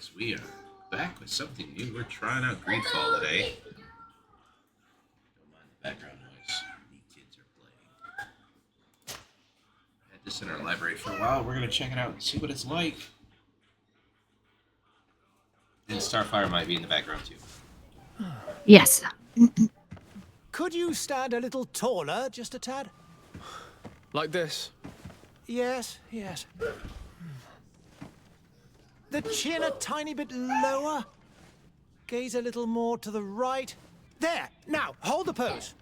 Yes, we are back with something new. We're trying out Greedfall today. Don't mind the background noise. The kids are playing. Had this in our library for a while. We're gonna check it out and see what it's like. And Starfire might be in the background too. Yes. Could you stand a little taller, just a tad? Like this? Yes, yes. The chin a tiny bit lower. Gaze a little more to the right. There! Now, hold the pose.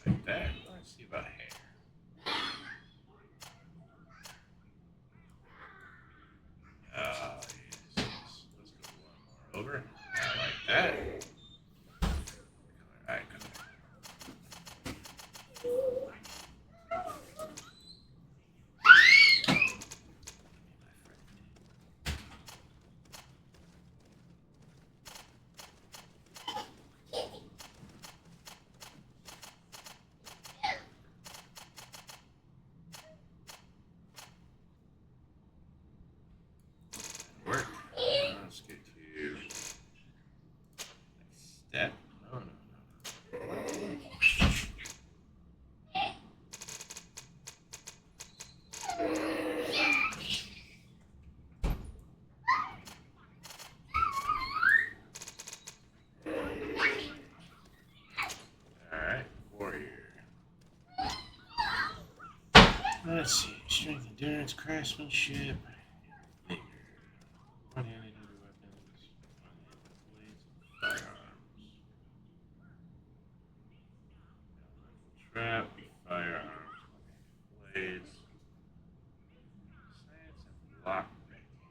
Like that. Let's see about hair. Yes. Let's go one more over. I like that. Alright, good. Work. Let's get to next step. No, no, no. Alright, warrior. Let's see. Strength, endurance, craftsmanship, vigor. One-handed heavy weapons, one-handed blades, and firearms. Trap, firearms, one-handed blades, science, and block breaking.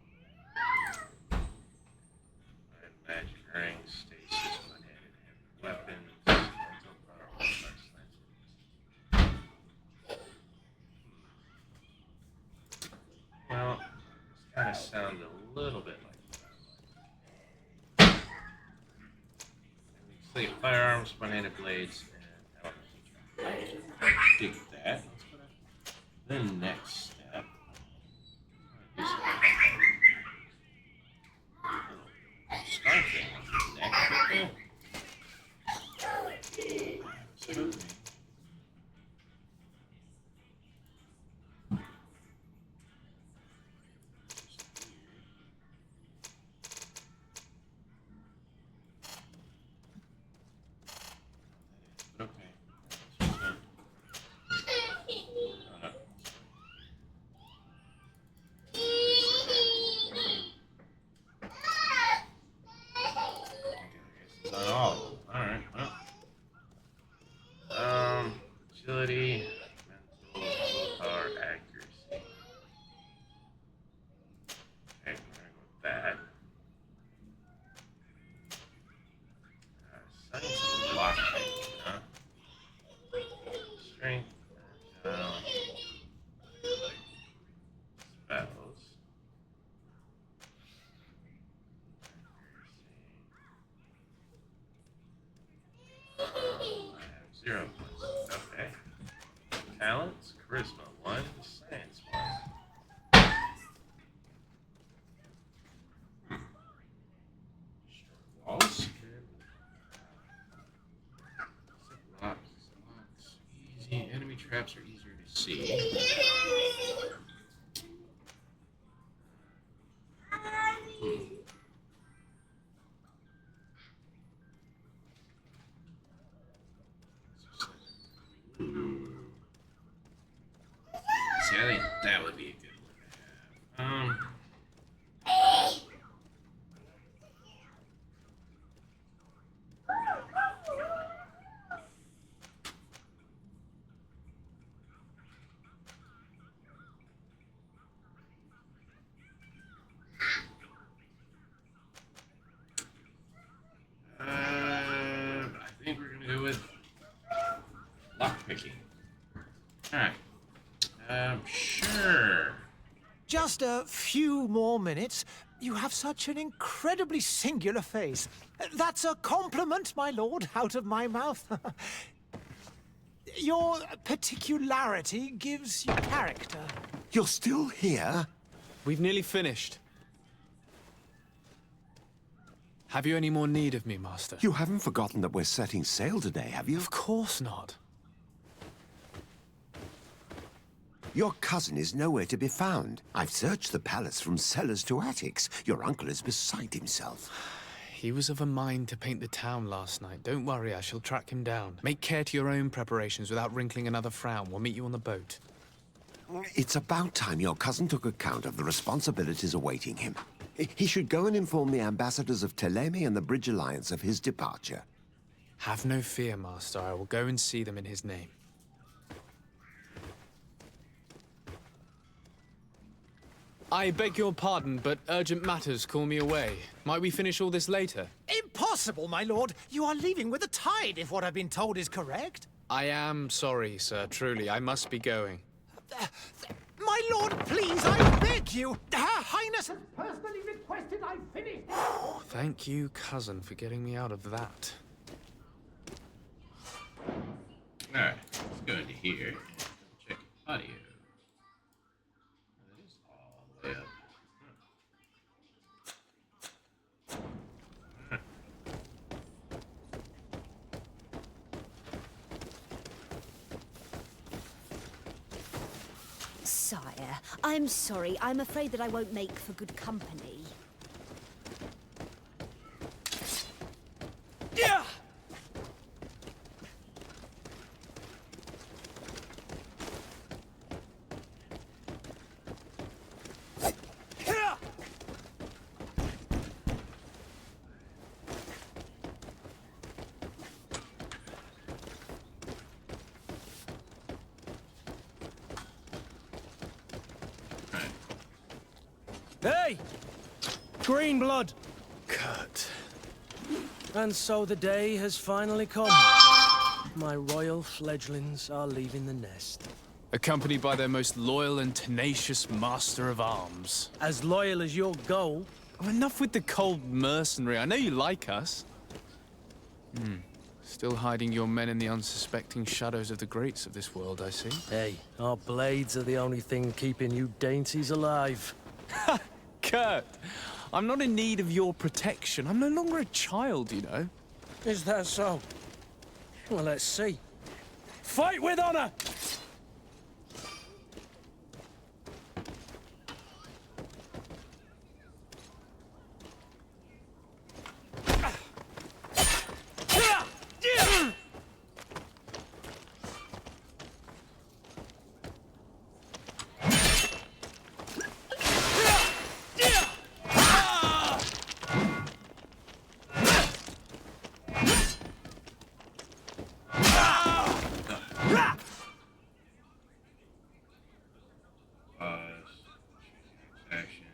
And magic ring, stasis, one-handed heavy weapons, mental power, all-star science. Well, this kind of sounds a little bit like that. So you have firearms, one-handed blades, and elemental trap. Dig that. Let's put the next step. Do some little scar thing on the neck. So good. Okay. Oh, no. Okay, I guess it's not all of them. Alright, well. Agility, mental, willpower, accuracy. Okay, we're gonna go with that. Science and block taking, huh? Strength, spells. I have 0 points. Okay. Talents, charisma 1, science 1. Short walls. Locks. Easy. Enemy traps are easier to see. See, I think that would be a good one to have. just a few more minutes. You have such an incredibly singular face. That's a compliment, my lord, out of my mouth. Your particularity gives you character. You're still here? We've nearly finished. Have you any more need of me, Master? You haven't forgotten that we're setting sail today, have you? Of course not. Your cousin is nowhere to be found. I've searched the palace from cellars to attics. Your uncle is beside himself. He was of a mind to paint the town last night. Don't worry, I shall track him down. Make care to your own preparations without wrinkling another frown. We'll meet you on the boat. It's about time your cousin took account of the responsibilities awaiting him. He should go and inform the ambassadors of Thélème and the Bridge Alliance of his departure. Have no fear, Master. I will go and see them in his name. I beg your pardon, but urgent matters call me away. Might we finish all this later? Impossible, my lord. You are leaving with the tide, if what I've been told is correct. I am sorry, sir. Truly, I must be going. My lord, please, I beg you. Her Highness has personally requested I finish. Thank you, cousin, for getting me out of that. Alright, let's go into here and check audio. That is all the way up. Sire, I'm sorry. I'm afraid that I won't make for good company. Yeah! Hey! Green blood! Kurt. And so the day has finally come. My royal fledglings are leaving the nest. Accompanied by their most loyal and tenacious master of arms. As loyal as your goal. Oh, enough with the cold mercenary. I know you like us. Still hiding your men in the unsuspecting shadows of the greats of this world, I see. Hey, our blades are the only thing keeping you dainties alive. Kurt, I'm not in need of your protection. I'm no longer a child, you know. Is that so? Well, let's see. Fight with honor! Action.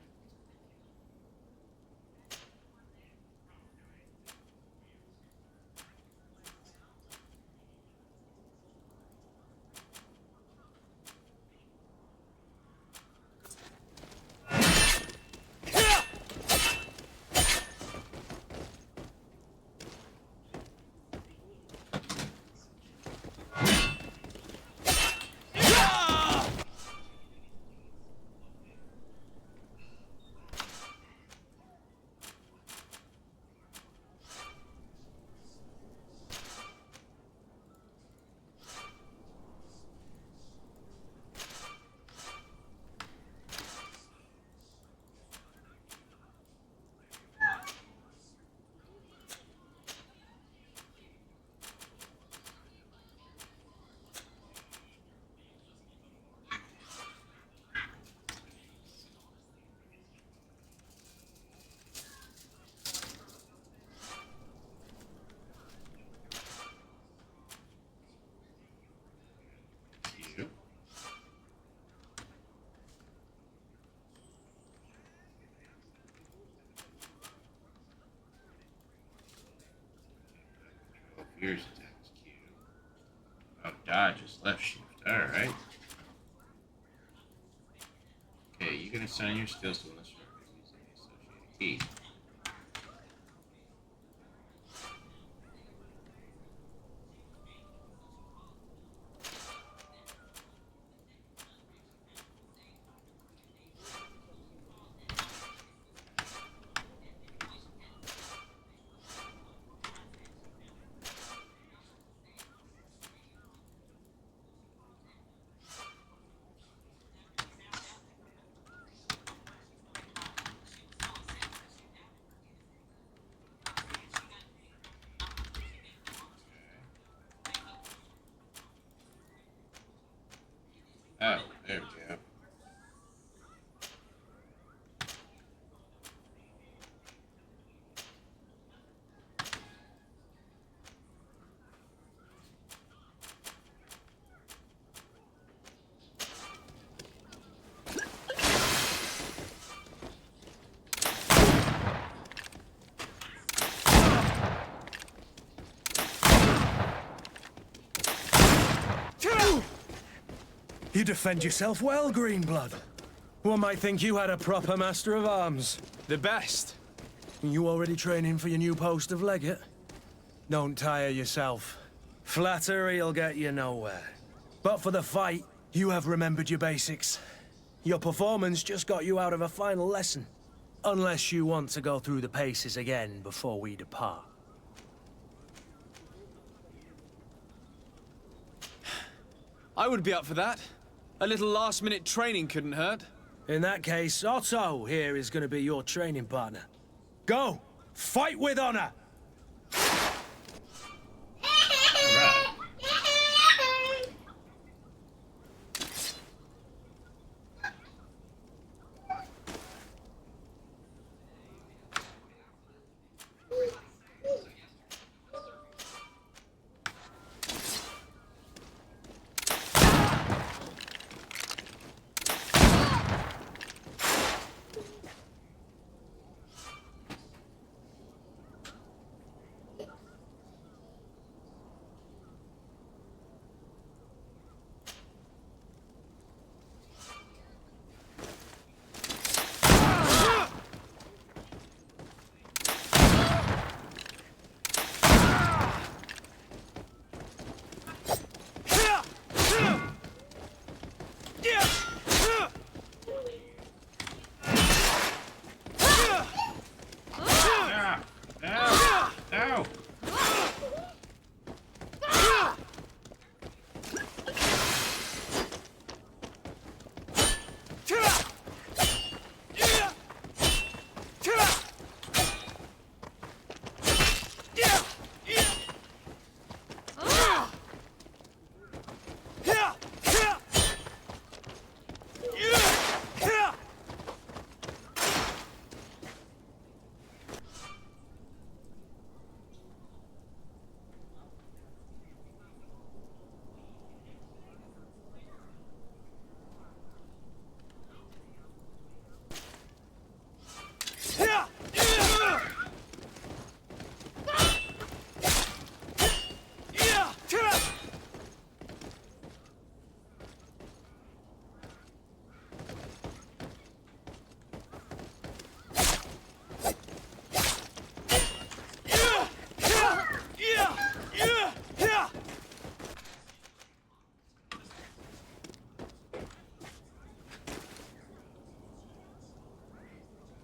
You. Here's attacks Q. Oh, dodge is left shift. Alright. Okay, you gonna assign your skills to one of the short using the associated key. Oh, there we go. You defend yourself well, Greenblood. One might think you had a proper master of arms. The best. You already training for your new post of legate? Don't tire yourself. Flattery'll get you nowhere. But for the fight, you have remembered your basics. Your performance just got you out of a final lesson. Unless you want to go through the paces again before we depart. I would be up for that. A little last-minute training couldn't hurt. In that case, Otto here is going to be your training partner. Go! Fight with honor! Alright. Ow! Ow!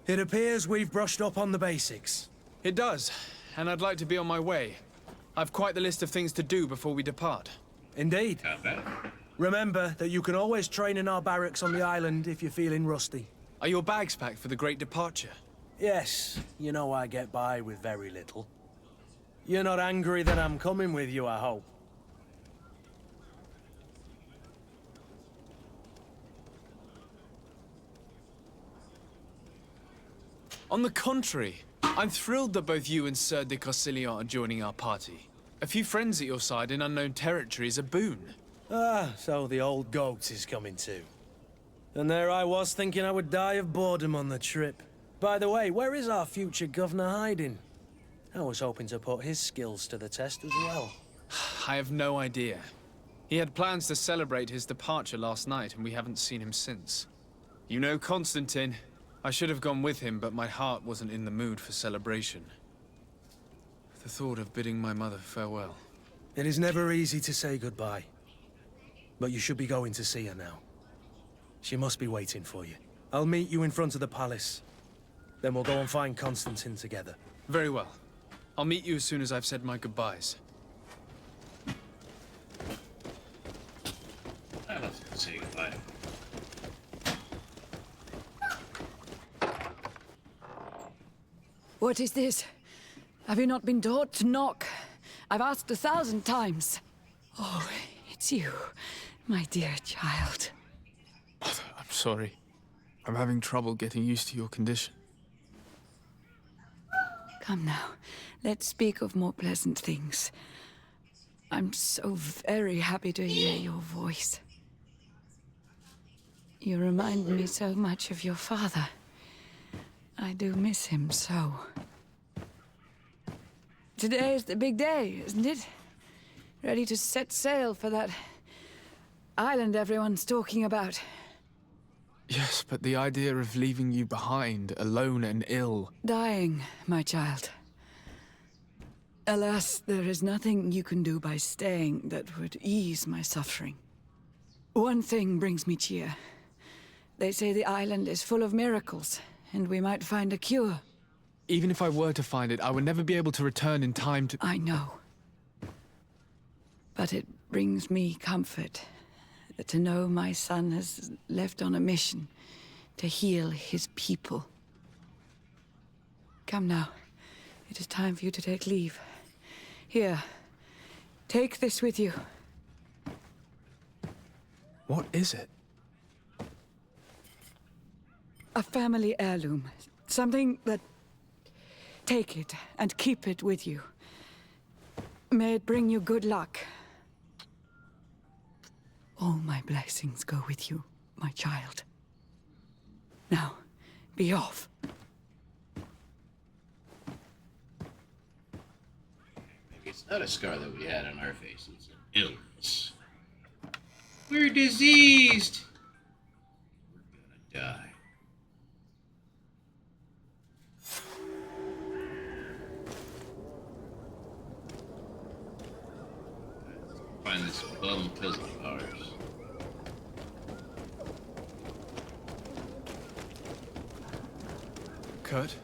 It appears we've brushed up on the basics. It does, and I'd like to be on my way. I've quite the list of things to do before we depart. Indeed. Not bad. Remember that you can always train in our barracks on the island if you're feeling rusty. Are your bags packed for the great departure? Yes, you know I get by with very little. You're not angry that I'm coming with you, I hope. On the contrary, I'm thrilled that both you and Sir de Corsilion are joining our party. A few friends at your side in unknown territory is a boon. Ah, so the old goat is coming too. And there I was thinking I would die of boredom on the trip. By the way, where is our future governor hiding? I was hoping to put his skills to the test as well. I have no idea. He had plans to celebrate his departure last night, and we haven't seen him since. You know Constantine. I should have gone with him, but my heart wasn't in the mood for celebration. The thought of bidding my mother farewell. It is never easy to say goodbye. But you should be going to see her now. She must be waiting for you. I'll meet you in front of the palace. Then we'll go and find Constantine together. Very well. I'll meet you as soon as I've said my goodbyes. I love to say goodbye. What is this? Have you not been taught to knock? I've asked 1,000 times. Oh, it's you, my dear child. Mother, I'm sorry. I'm having trouble getting used to your condition. Come now, let's speak of more pleasant things. I'm so very happy to hear your voice. You remind me so much of your father. I do miss him so. Today is the big day, isn't it? Ready to set sail for that island everyone's talking about. Yes, but the idea of leaving you behind, alone and ill... Dying, my child. Alas, there is nothing you can do by staying that would ease my suffering. One thing brings me cheer. They say the island is full of miracles, and we might find a cure. Even if I were to find it, I would never be able to return in time to... I know. But it brings me comfort to know my son has left on a mission to heal his people. Come now. It is time for you to take leave. Here, take this with you. What is it? A family heirloom. Something that... Take it and keep it with you. May it bring you good luck. All my blessings go with you, my child. Now, be off. Maybe it's not a scar that we had on our face, it's an illness. We're diseased! We're gonna die. Find this bum cousin of ours. Kurt?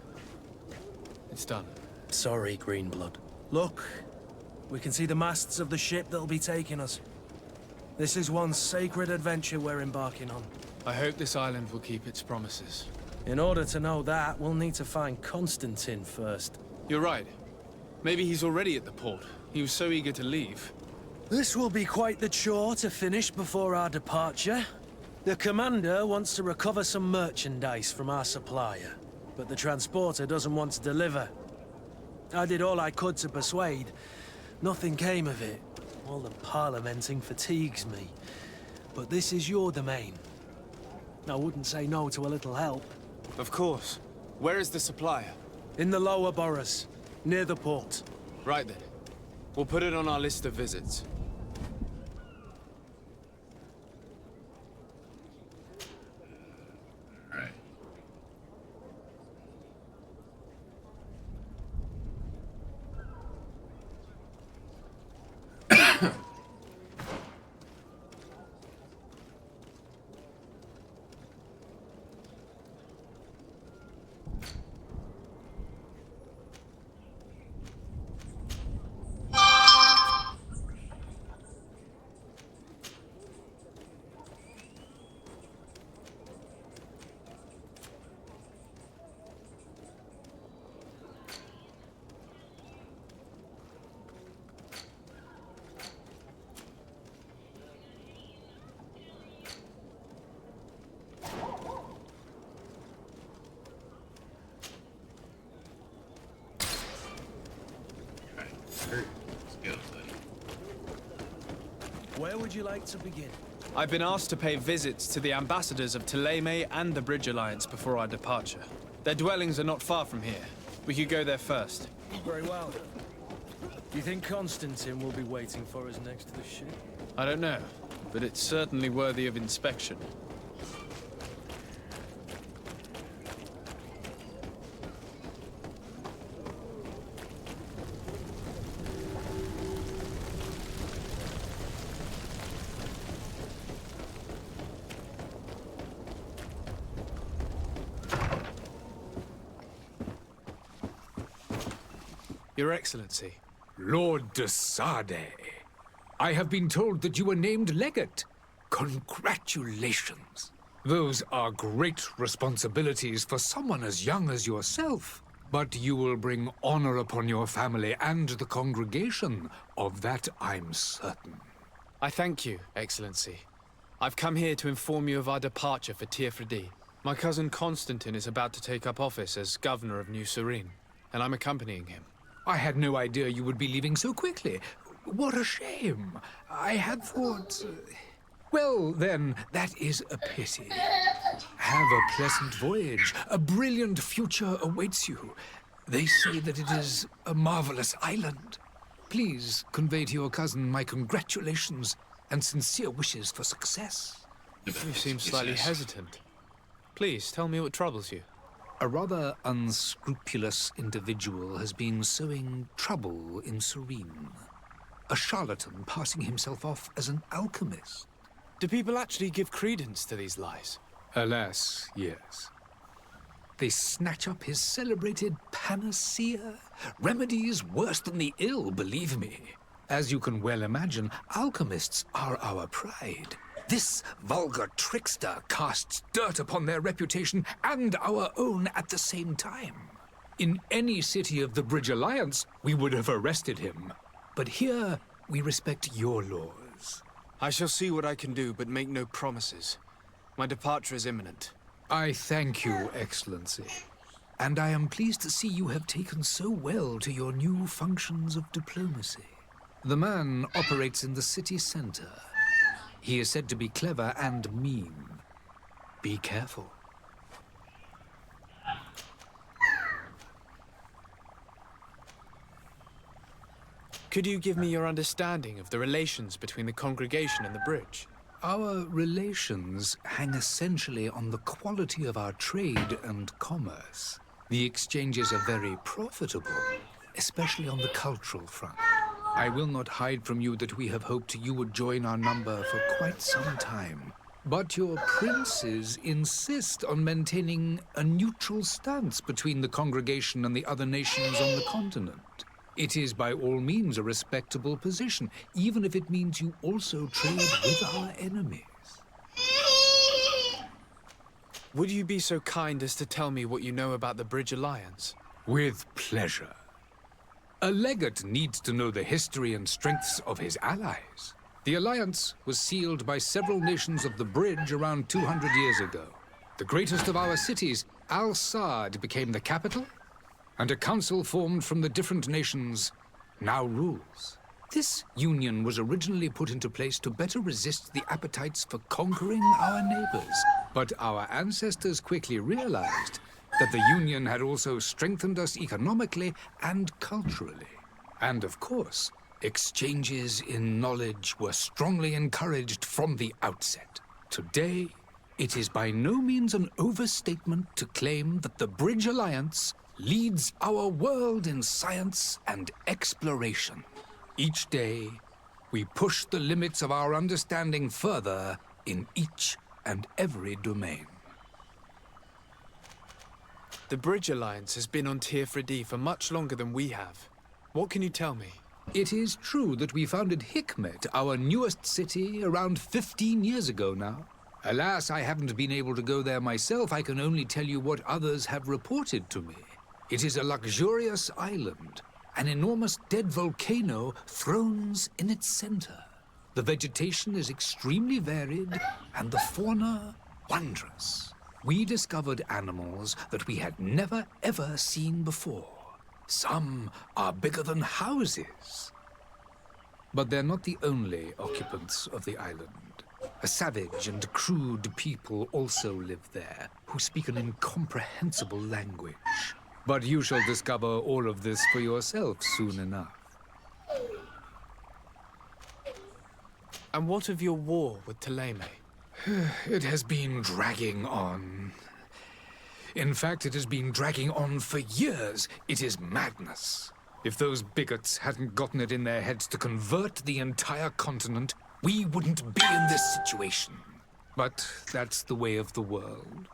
It's done. Sorry, Greenblood. Look, we can see the masts of the ship that'll be taking us. This is one sacred adventure we're embarking on. I hope this island will keep its promises. In order to know that, we'll need to find Constantine first. You're right. Maybe he's already at the port. He was so eager to leave. This will be quite the chore to finish before our departure. The commander wants to recover some merchandise from our supplier, but the transporter doesn't want to deliver. I did all I could to persuade. Nothing came of it. All the parliamenting fatigues me. But this is your domain. I wouldn't say no to a little help. Of course. Where is the supplier? In the lower boroughs, near the port. Right then. We'll put it on our list of visits. Alright. Let's go, buddy. Where would you like to begin? I've been asked to pay visits to the ambassadors of Thélème and the Bridge Alliance before our departure. Their dwellings are not far from here. We could go there first. Very well. Do you think Constantine will be waiting for us next to the ship? I don't know, but it's certainly worthy of inspection. Your Excellency. Lord de Sade, I have been told that you were named legate. Congratulations. Those are great responsibilities for someone as young as yourself. But you will bring honor upon your family and the congregation. Of that I'm certain. I thank you, Excellency. I've come here to inform you of our departure for Teofredi. My cousin Constantine is about to take up office as governor of New Serene, and I'm accompanying him. I had no idea you would be leaving so quickly. What a shame. I had thought... Well, then, that is a pity. Have a pleasant voyage. A brilliant future awaits you. They say that it is a marvelous island. Please convey to your cousin my congratulations and sincere wishes for success. You seem slightly hesitant. Please, tell me what troubles you. A rather unscrupulous individual has been sowing trouble in Serene. A charlatan passing himself off as an alchemist. Do people actually give credence to these lies? Alas, yes. They snatch up his celebrated panacea. Remedies worse than the ill, believe me. As you can well imagine, alchemists are our pride. This vulgar trickster casts dirt upon their reputation and our own at the same time. In any city of the Bridge Alliance, we would have arrested him. But here, we respect your laws. I shall see what I can do, but make no promises. My departure is imminent. I thank you, Excellency. And I am pleased to see you have taken so well to your new functions of diplomacy. The man operates in the city center. He is said to be clever and mean. Be careful. Could you give me your understanding of the relations between the congregation and the bridge? Our relations hang essentially on the quality of our trade and commerce. The exchanges are very profitable, especially on the cultural front. I will not hide from you that we have hoped you would join our number for quite some time. But your princes insist on maintaining a neutral stance between the congregation and the other nations on the continent. It is by all means a respectable position, even if it means you also trade with our enemies. Would you be so kind as to tell me what you know about the Bridge Alliance? With pleasure. A legate needs to know the history and strengths of his allies. The alliance was sealed by several nations of the Bridge around 200 years ago. The greatest of our cities, Al-Saad, became the capital, and a council formed from the different nations now rules. This union was originally put into place to better resist the appetites for conquering our neighbors. But our ancestors quickly realized that the union had also strengthened us economically and culturally. And of course, exchanges in knowledge were strongly encouraged from the outset. Today, it is by no means an overstatement to claim that the Bridge Alliance leads our world in science and exploration. Each day, we push the limits of our understanding further in each and every domain. The Bridge Alliance has been on Teofredi for much longer than we have. What can you tell me? It is true that we founded Hikmet, our newest city, around 15 years ago now. Alas, I haven't been able to go there myself. I can only tell you what others have reported to me. It is a luxurious island. An enormous dead volcano thrones in its center. The vegetation is extremely varied, and the fauna wondrous. We discovered animals that we had never ever seen before. Some are bigger than houses. But they're not the only occupants of the island. A savage and crude people also live there, who speak an incomprehensible language. But you shall discover all of this for yourself soon enough. And what of your war with Thélème? It has been dragging on. In fact, it has been dragging on for years. It is madness. If those bigots hadn't gotten it in their heads to convert the entire continent, we wouldn't be in this situation. But that's the way of the world.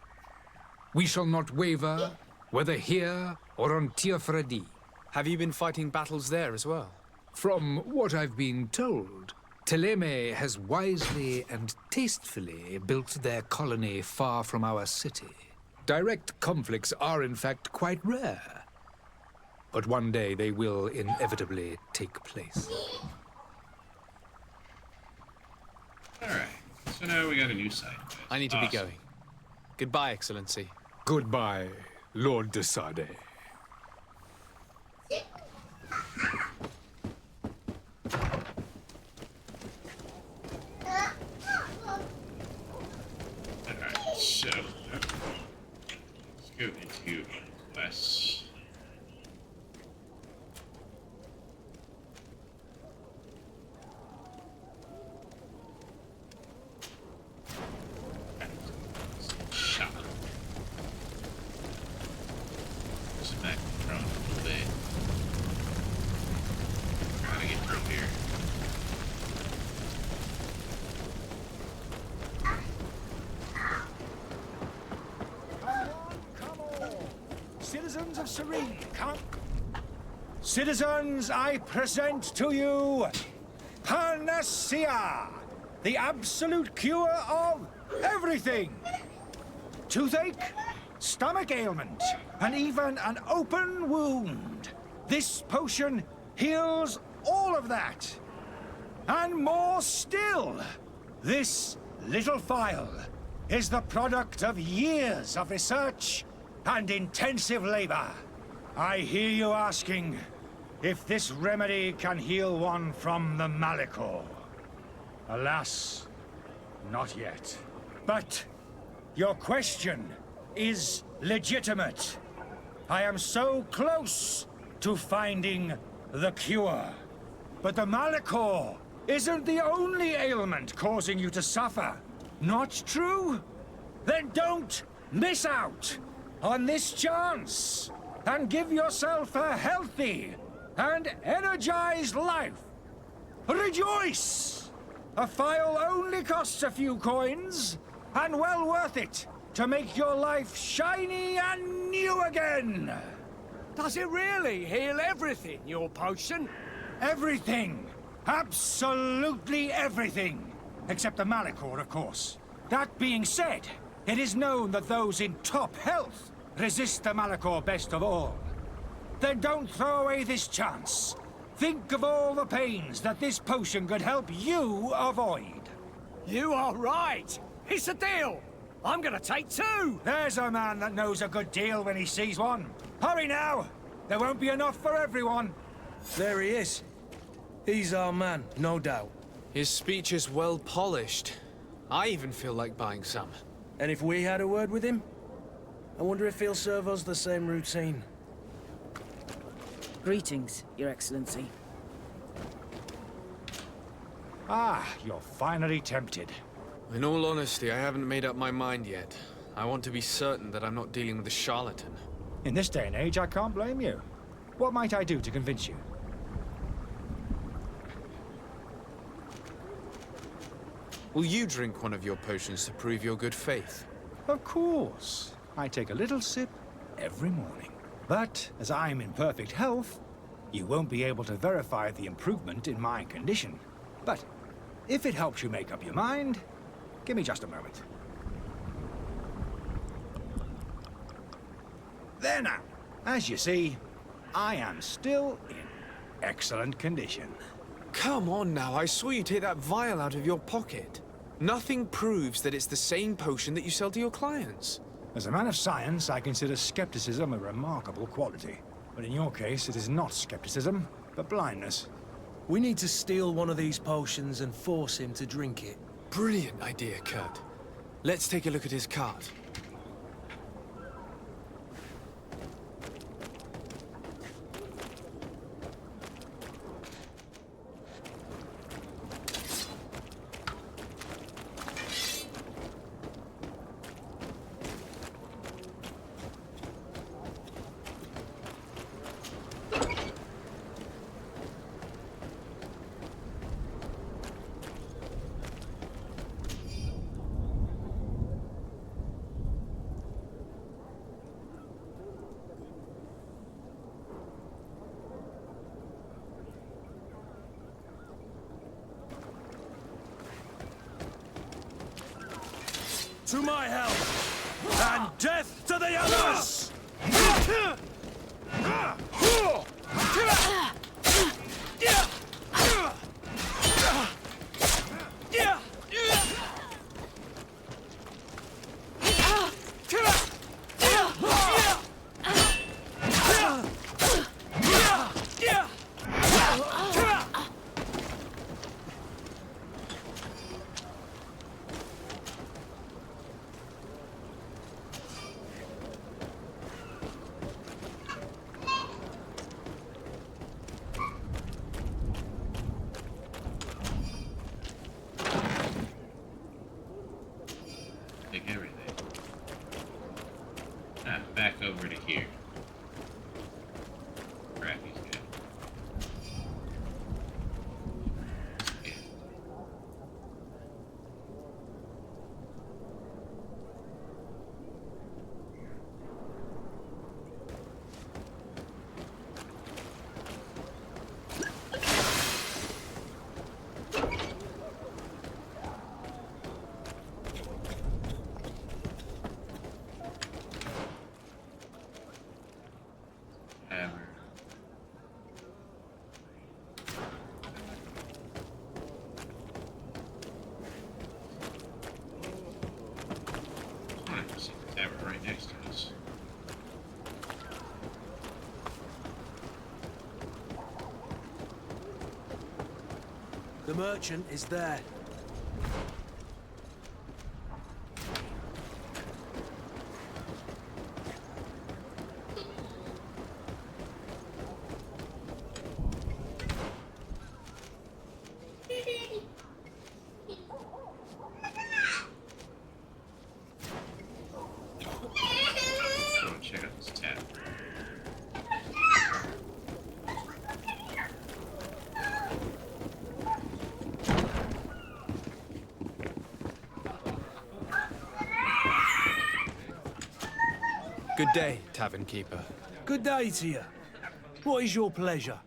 We shall not waver, whether here or on Teofredi. Have you been fighting battles there as well? From what I've been told, Thélème has wisely and tastefully built their colony far from our city. Direct conflicts are, in fact, quite rare. But one day they will inevitably take place. Alright, so now we got a new side quest. I need to be Awesome. going. Goodbye, Excellency. Goodbye, Lord de Sade. Alright, so let's go into quests. Shot. Smack the throne a little bit. Trying to get through here. Come on. Citizens of Serene, come. Citizens, I present to you Panacea, the absolute cure of everything. Toothache, stomach ailment, and even an open wound. This potion heals all of that. And more still. This little phial is the product of years of research and intensive labor. I hear you asking if this remedy can heal one from the Malachor. Alas, not yet. But your question is legitimate. I am so close to finding the cure. But the Malachor isn't the only ailment causing you to suffer. Not true? Then don't miss out on this chance and give yourself a healthy and energized life. Rejoice! A phial only costs a few coins, and well worth it to make your life shiny and new again. Does it really heal everything, your potion? Everything. Absolutely everything. Except the Malachor, of course. That being said, it is known that those in top health resist the Malachor best of all. Then don't throw away this chance. Think of all the pains that this potion could help you avoid. You are right. It's a deal. I'm gonna take two. There's a man that knows a good deal when he sees one. Hurry now! There won't be enough for everyone. There he is. He's our man, no doubt. His speech is well polished. I even feel like buying some. And if we had a word with him? I wonder if he'll serve us the same routine. Greetings, Your Excellency. Ah, you're finally tempted. In all honesty, I haven't made up my mind yet. I want to be certain that I'm not dealing with a charlatan. In this day and age, I can't blame you. What might I do to convince you? Will you drink one of your potions to prove your good faith? Of course. I take a little sip every morning. But as I'm in perfect health, you won't be able to verify the improvement in my condition. But if it helps you make up your mind, give me just a moment. There now. As you see, I am still in excellent condition. Come on now, I saw you take that vial out of your pocket. Nothing proves that it's the same potion that you sell to your clients. As a man of science, I consider skepticism a remarkable quality. But in your case, it is not skepticism, but blindness. We need to steal one of these potions and force him to drink it. Brilliant idea, Kurt. Let's take a look at his cart. to my help, and death to the others! Take everything. Ah, back over to here. Crap, he's good. Yeah. Hammer. I see the tavern right next to us. The merchant is there. Go and check out this tavern. Good day, tavern keeper. Good day to you. What is your pleasure?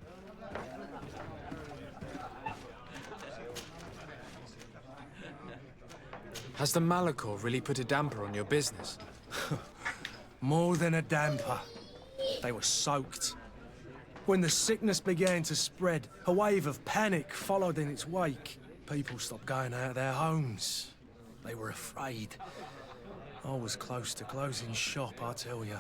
Has the Malachor really put a damper on your business? More than a damper. They were soaked. When the sickness began to spread, a wave of panic followed in its wake. People stopped going out of their homes. They were afraid. I was close to closing shop, I tell you.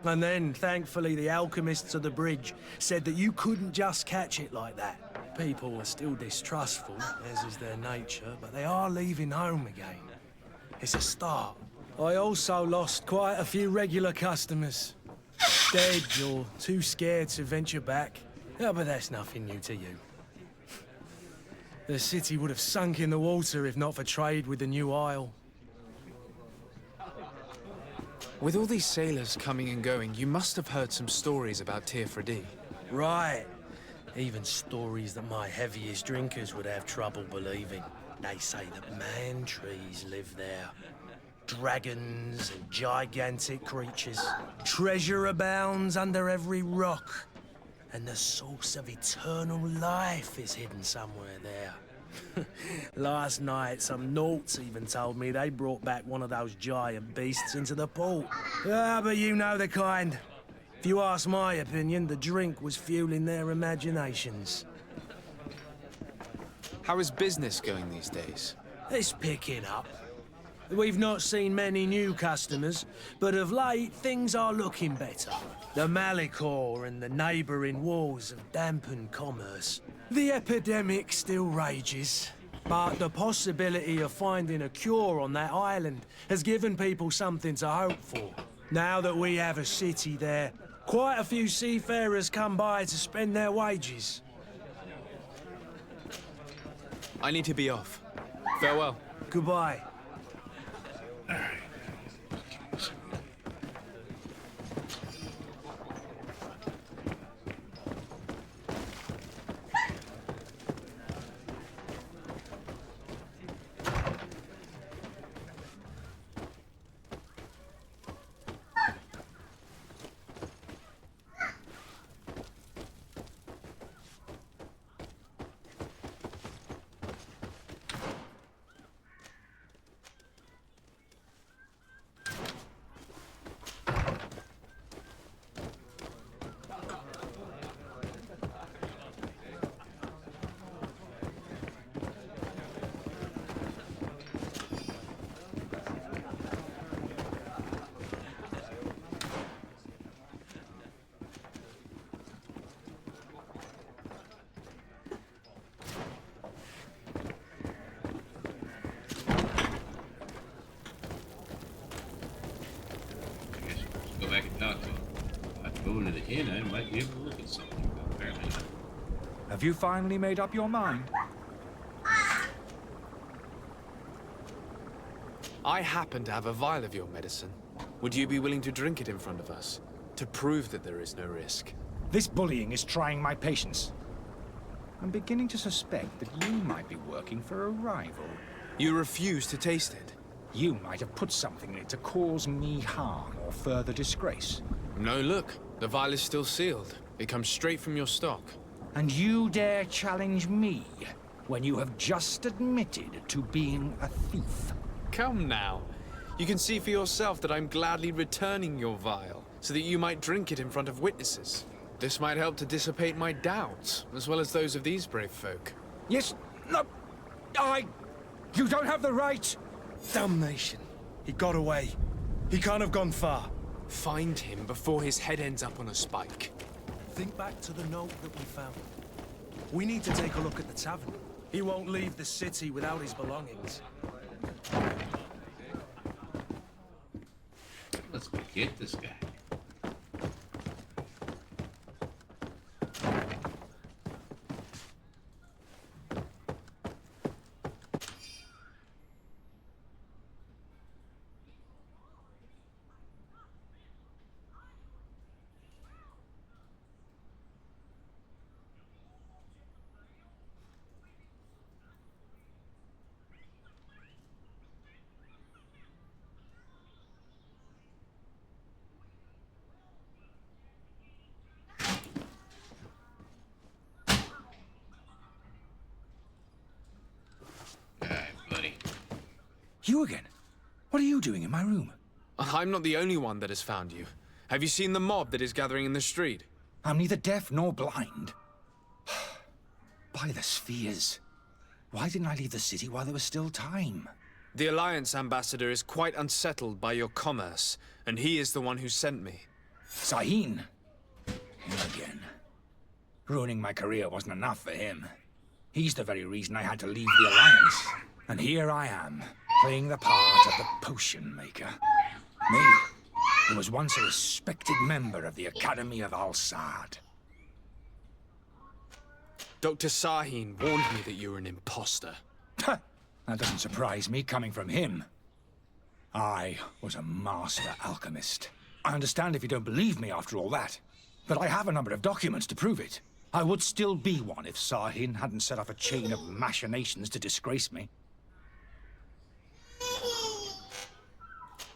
And then, thankfully, the alchemists of the bridge said that you couldn't just catch it like that. People were still distrustful, as is their nature, but they are leaving home again. It's a start. I also lost quite a few regular customers. Dead or too scared to venture back. Yeah, but that's nothing new to you. The city would have sunk in the water if not for trade with the New Isle. With all these sailors coming and going, you must have heard some stories about Teofredi. Right. Even stories that my heaviest drinkers would have trouble believing. They say that man-trees live there. Dragons and gigantic creatures. Treasure abounds under every rock. And the source of eternal life is hidden somewhere there. Last night, some Nauts even told me they brought back one of those giant beasts into the port. Ah, but you know the kind. If you ask my opinion, the drink was fueling their imaginations. How is business going these days? It's picking up. We've not seen many new customers, but of late, things are looking better. The Malachor and the neighbouring wars have dampened commerce. The epidemic still rages, but the possibility of finding a cure on that island has given people something to hope for. Now that we have a city there, quite a few seafarers come by to spend their wages. I need to be off. Farewell. Goodbye. in, I might be able to look at something, but apparently not. Have you finally made up your mind? I happen to have a vial of your medicine. Would you be willing to drink it in front of us? To prove that there is no risk? This bullying is trying my patience. I'm beginning to suspect that you might be working for a rival. You refuse to taste it? You might have put something in it to cause me harm or further disgrace. No, look. The vial is still sealed. It comes straight from your stock. And you dare challenge me when you have just admitted to being a thief? Come now. You can see for yourself that I'm gladly returning your vial, so that you might drink it in front of witnesses. This might help to dissipate my doubts, as well as those of these brave folk. Yes, no, You don't have the right! Damnation. He got away. He can't have gone far. Find him before his head ends up on a spike. Think back to the note that we found. We need to take a look at the tavern. He won't leave the city without his belongings. Let's go get this guy. You again? What are you doing in my room? I'm not the only one that has found you. Have you seen the mob that is gathering in the street? I'm neither deaf nor blind. By the spheres. Why didn't I leave the city while there was still time? The Alliance ambassador is quite unsettled by your commerce, and he is the one who sent me. Sahin. Him again. Ruining my career wasn't enough for him. He's the very reason I had to leave the Alliance. And here I am, playing the part of the potion maker. Me, who was once a respected member of the Academy of Al-Sad. Dr. Sahin warned me that you were an imposter. That doesn't surprise me, coming from him. I was a master alchemist. I understand if you don't believe me after all that, but I have a number of documents to prove it. I would still be one if Sahin hadn't set off a chain of machinations to disgrace me.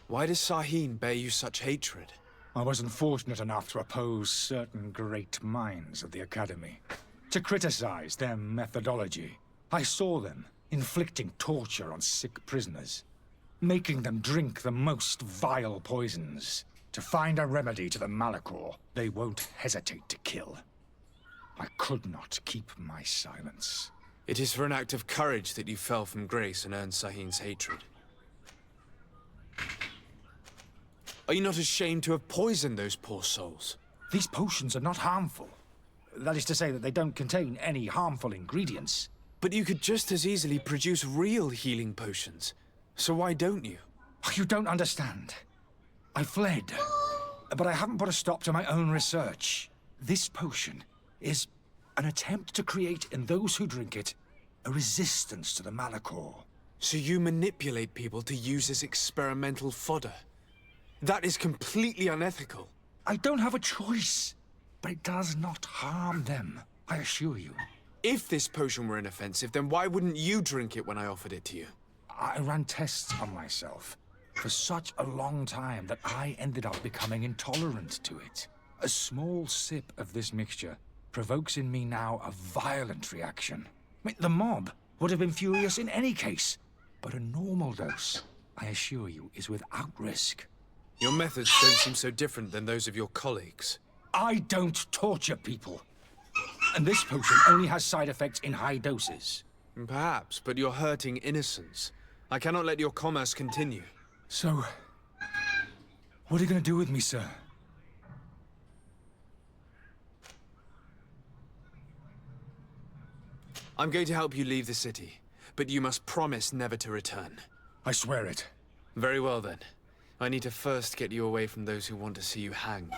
Why does Sahin bear you such hatred? I wasn't fortunate enough to oppose certain great minds of the Academy. To criticize their methodology. I saw them inflicting torture on sick prisoners. Making them drink the most vile poisons. To find a remedy to the Malachor they won't hesitate to kill. I could not keep my silence. It is for an act of courage that you fell from grace and earned Sahin's hatred. Are you not ashamed to have poisoned those poor souls? These potions are not harmful. That is to say that they don't contain any harmful ingredients. But you could just as easily produce real healing potions. So why don't you? You don't understand. I fled, but I haven't put a stop to my own research. This potion is an attempt to create in those who drink it a resistance to the Malachor. So you manipulate people to use as experimental fodder? That is completely unethical. I don't have a choice, but it does not harm them, I assure you. If this potion were inoffensive, then why wouldn't you drink it when I offered it to you? I ran tests on myself for such a long time that I ended up becoming intolerant to it. A small sip of this mixture provokes in me now a violent reaction. I mean, the mob would have been furious in any case, but a normal dose, I assure you, is without risk. Your methods don't seem so different than those of your colleagues. I don't torture people. And this potion only has side effects in high doses. Perhaps, but you're hurting innocents. I cannot let your commerce continue. So, what are you going to do with me, sir? I'm going to help you leave the city, but you must promise never to return. I swear it. Very well then. I need to first get you away from those who want to see you hanged.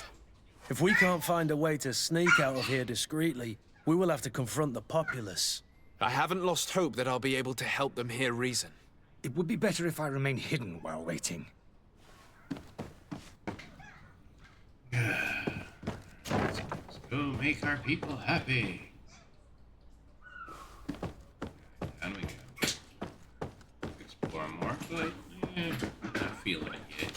If we can't find a way to sneak out of here discreetly, we will have to confront the populace. I haven't lost hope that I'll be able to help them hear reason. It would be better if I remain hidden while waiting. Let's go make our people happy. Down we go. Explore more, but I'm not feeling it yet.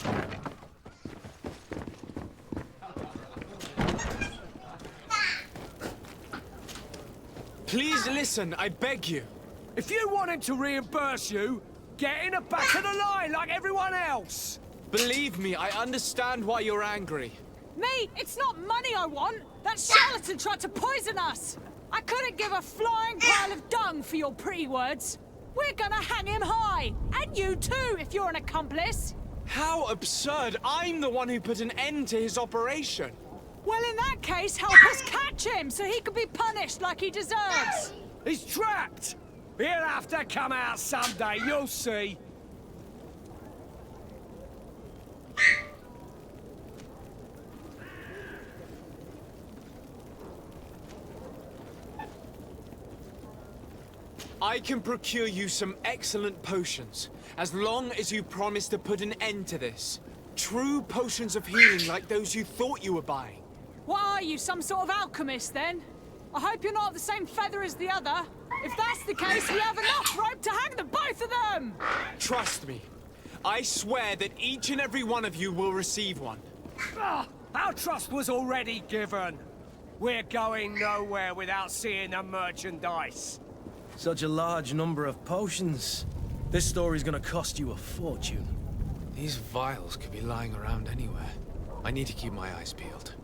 Please listen, I beg you. If you want him to reimburse you, get in the back of the line like everyone else. Believe me, I understand why you're angry. Me? It's not money I want. That charlatan tried to poison us. I couldn't give a flying pile of dung for your pretty words. We're gonna hang him high. And you too, if you're an accomplice. How absurd! I'm the one who put an end to his operation. Well, in that case, help us catch him so he can be punished like he deserves. He's trapped. He'll have to come out someday, you'll see. I can procure you some excellent potions, as long as you promise to put an end to this. True potions of healing like those you thought you were buying. What are you, some sort of alchemist, then? I hope you're not of the same feather as the other. If that's the case, we have enough rope to hang the both of them! Trust me. I swear that each and every one of you will receive one. Our trust was already given. We're going nowhere without seeing the merchandise. Such a large number of potions. This story's gonna cost you a fortune. These vials could be lying around anywhere. I need to keep my eyes peeled.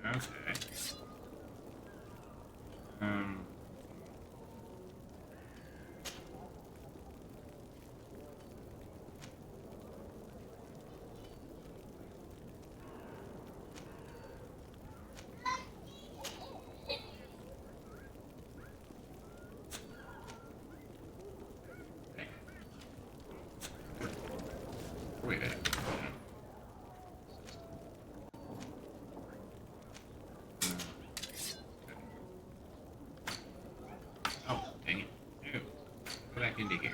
Okay. Wait a minute. Oh, dang it. No. Go back into here.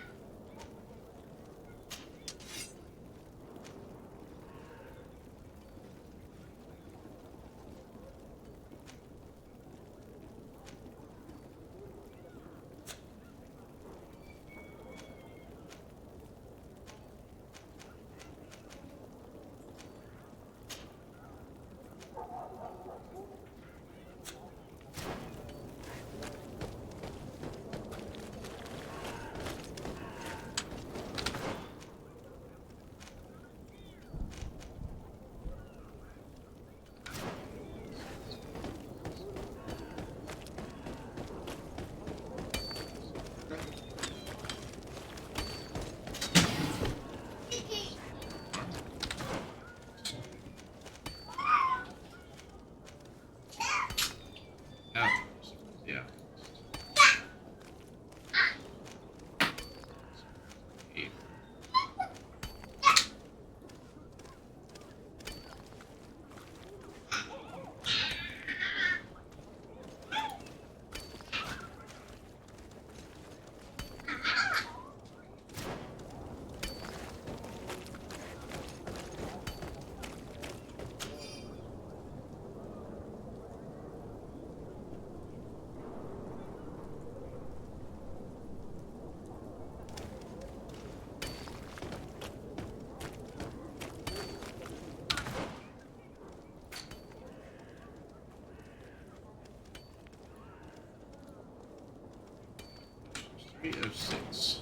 306.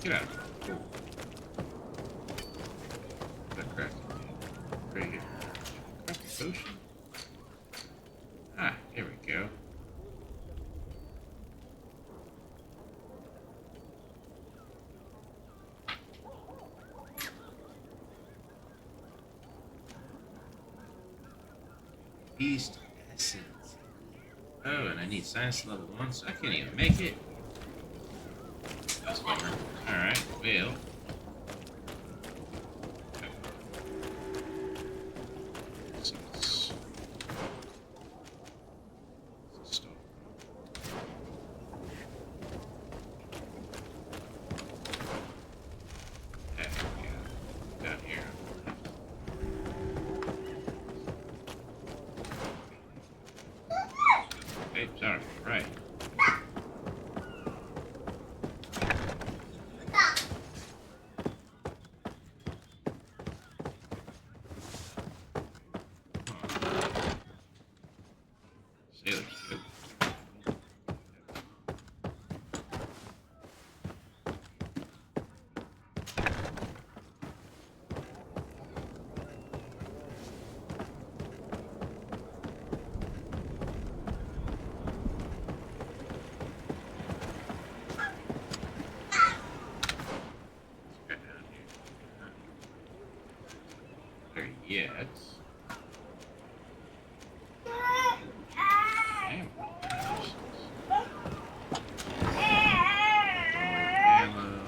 Get out. Cool. That craft. Right here. Craft potion. Ah, here we go. Beast essence. Oh, and I need science level 1, so I can't even make it. That's bummer. Alright, well. Down here. Hey, sorry, right. Sailor's good. There yet. Damn. Ammo.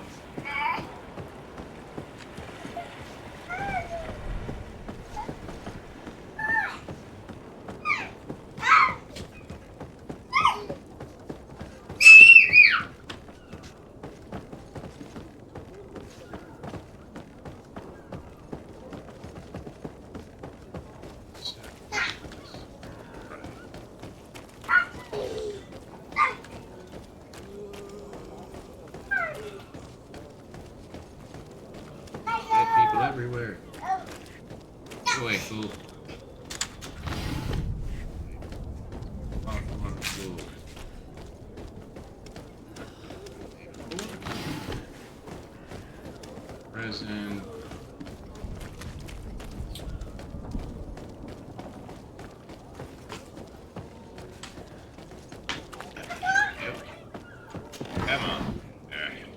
Dead people everywhere. Go away, fool. Come on, fool. Resin. Come on. There you go.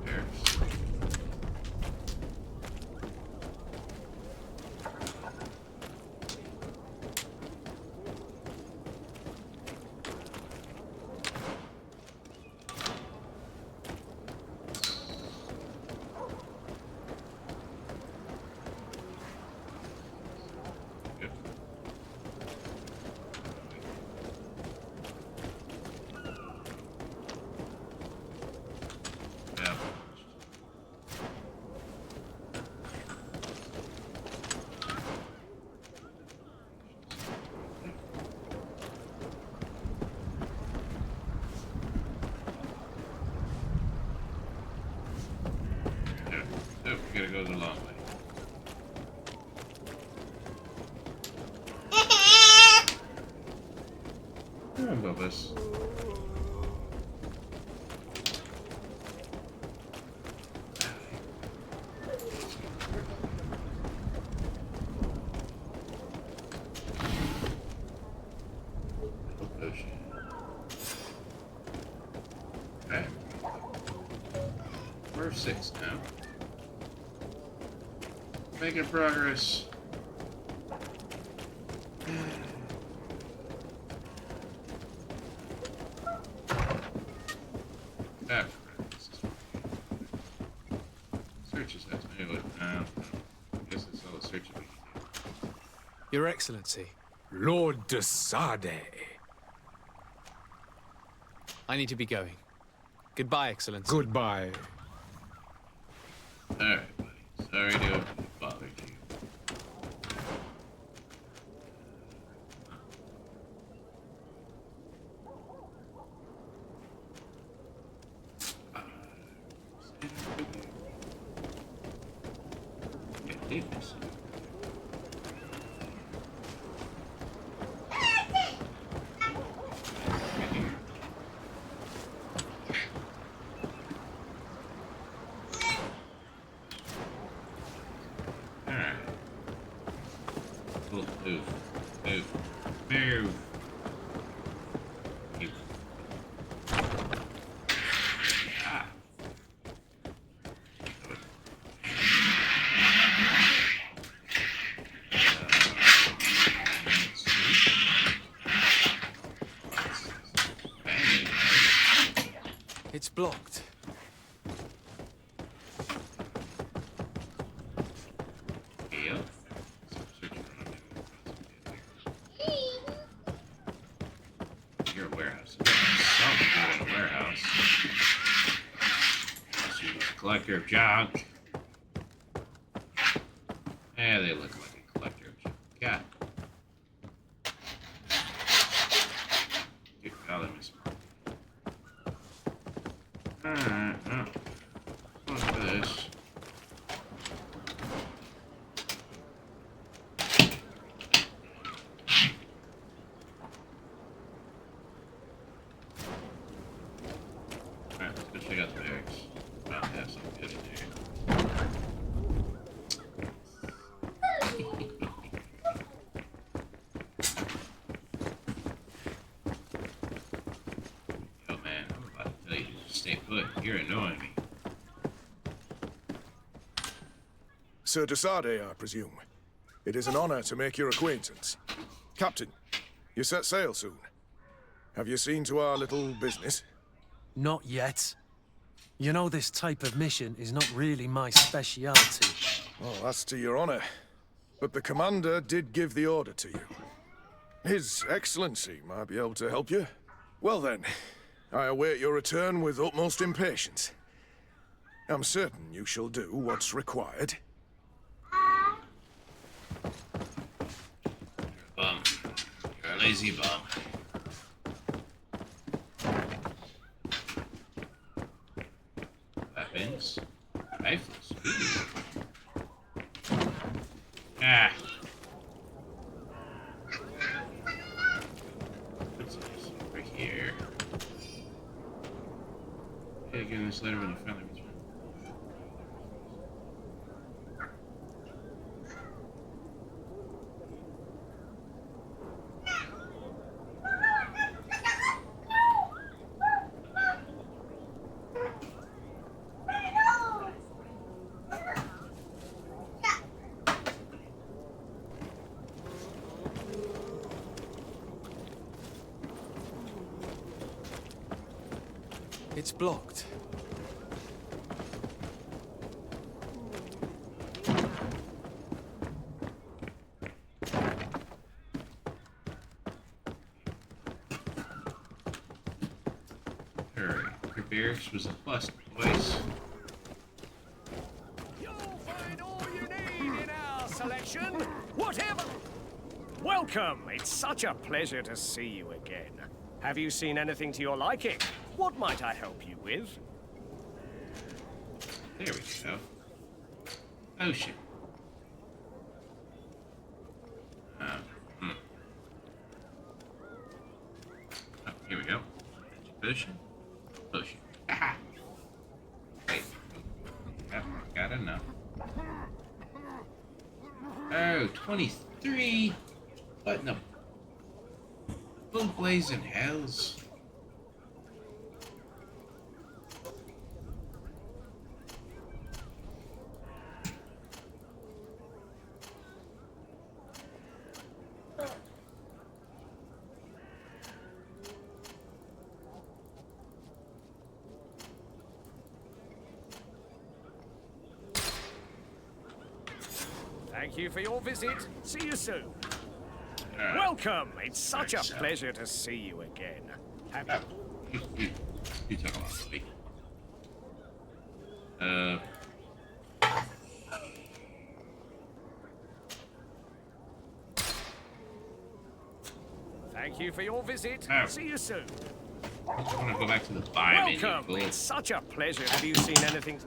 There. Good. Yeah. Yeah. Nope, we gotta go the long way. Come on, Bubba's. Potion. Okay. We're 6 now. Making progress. Ah, searches that to me, but I guess that's all the searching we can do. Your Excellency, Lord de Sade. I need to be going. Goodbye, Excellency. Goodbye. Alright, buddy. Sorry to have bothered you. Yeah, Davis. Move. Move. Move. You. Ah. It's blocked. Yeah. You're a warehouse. Something good in a warehouse. Unless you're a collector of junk. Yeah, they look like a collector of junk. Yeah. Dude, oh, let me see. Alright, well. What's for this? Alright, let's go check out the barracks. About to have something good in there. Yo, man, I'm about to tell you to just stay put. You're annoying me. Sir de Sade, I presume. It is an honor to make your acquaintance. Captain, you set sail soon. Have you seen to our little business? Not yet. You know, this type of mission is not really my speciality. Oh, that's to your honor. But the commander did give the order to you. His Excellency might be able to help you. Well then, I await your return with utmost impatience. I'm certain you shall do what's required. Bum. You're a lazy bum. Weapons. Rifles. Ooh. Ah. What's this over here? Hey, give this letter when you finally return. It's blocked. Hurry. Your barracks was a bust, boys. You'll find all you need in our selection. Whatever. Welcome. It's such a pleasure to see you again. Have you seen anything to your liking? What might I help you with? There we go. Ocean. Oh, here we go. Ocean. Ocean. Aha! Wait. Got enough. Oh, 23? What in the blue blazing hells? Thank you for your visit. See you soon. Right. Welcome. It's such a pleasure to see you again. Have you... You talk about Louis. Thank you for your visit. Oh. See you soon. I just want to go back to the buy menu. Welcome. Cool. It's such a pleasure. Have you seen anything?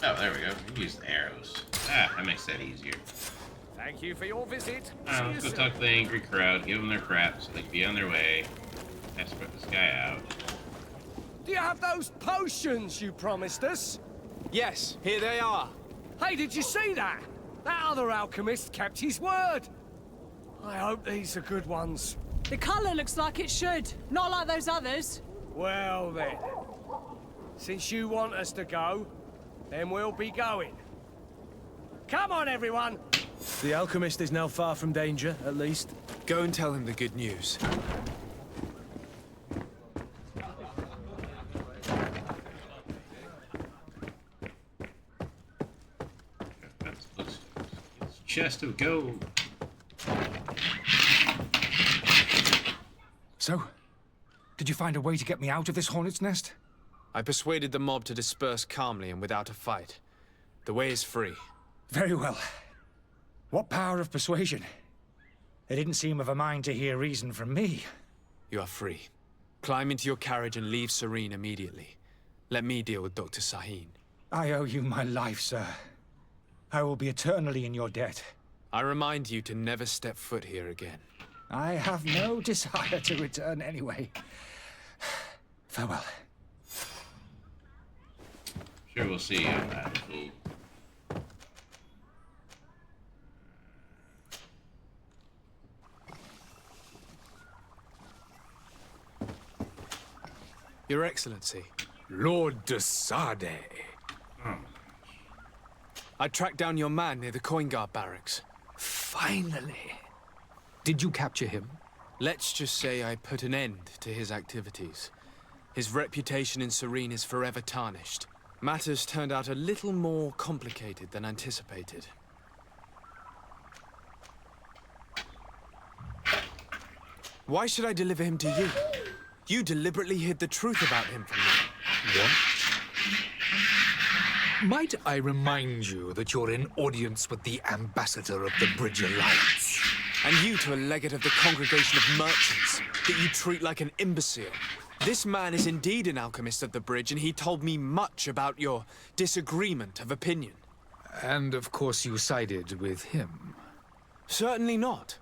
Oh, there we go. We can use the arrows. Ah, that makes that easier. Thank you for your visit. Let's go talk to the angry crowd, give them their crap so they can be on their way. Escort this guy out. Do you have those potions you promised us? Yes, here they are. Hey, did you see that? That other alchemist kept his word. I hope these are good ones. The colour looks like it should. Not like those others. Well then. Since you want us to go, then we'll be going. Come on, everyone! The alchemist is now far from danger, at least. Go and tell him the good news. Chest of gold. So, did you find a way to get me out of this hornet's nest? I persuaded the mob to disperse calmly and without a fight. The way is free. Very well. What power of persuasion? They didn't seem of a mind to hear reason from me. You are free. Climb into your carriage and leave Serene immediately. Let me deal with Dr. Sahin. I owe you my life, sir. I will be eternally in your debt. I remind you to never step foot here again. I have no desire to return anyway. Farewell. Sure, we'll see you on that, fool. Your Excellency. Lord de Sade. Oh. I tracked down your man near the Coin Guard barracks. Finally. Did you capture him? Let's just say I put an end to his activities. His reputation in Serene is forever tarnished. Matters turned out a little more complicated than anticipated. Why should I deliver him to you? You deliberately hid the truth about him from me. What? Might I remind you that you're in audience with the ambassador of the Bridge Alliance? And you to a legate of the Congregation of Merchants that you treat like an imbecile. This man is indeed an alchemist of the Bridge, and he told me much about your disagreement of opinion. And of course you sided with him. Certainly not.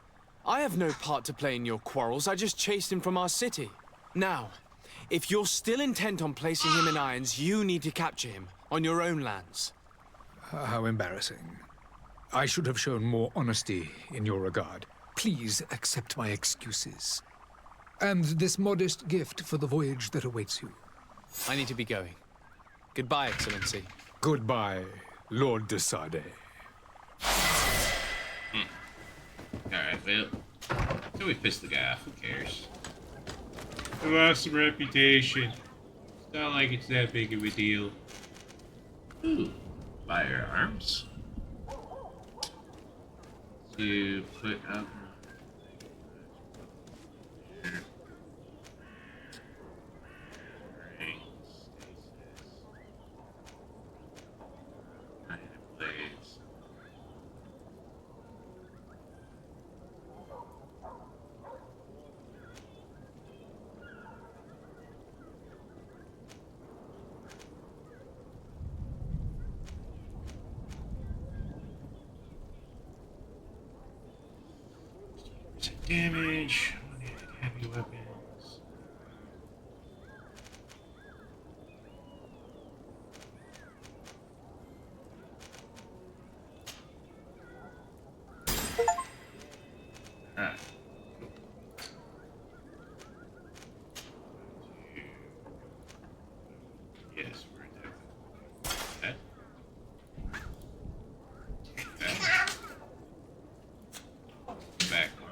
I have no part to play in your quarrels. I just chased him from our city. Now, if you're still intent on placing him in irons, you need to capture him on your own lands. How embarrassing. I should have shown more honesty in your regard. Please accept my excuses. And this modest gift for the voyage that awaits you. I need to be going. Goodbye, Excellency. Goodbye, Lord de Sade. Alright, well, until we piss the guy off, who cares? I lost some reputation. It's not like it's that big of a deal. Ooh, firearms. To put up. Damage. Heavy weapons. Ah. Yes, we're definitely that. Back one.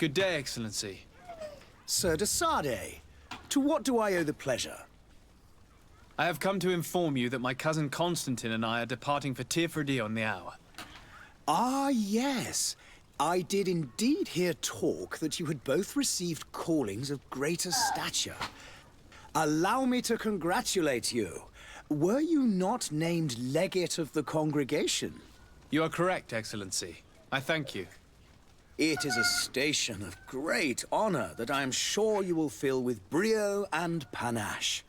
Good day, Excellency. Sir de Sardet, to what do I owe the pleasure? I have come to inform you that my cousin Constantine and I are departing for Tirfredi on the hour. Ah, yes. I did indeed hear talk that you had both received callings of greater stature. Allow me to congratulate you. Were you not named legate of the congregation? You are correct, Excellency. I thank you. It is a station of great honor that I am sure you will fill with brio and panache.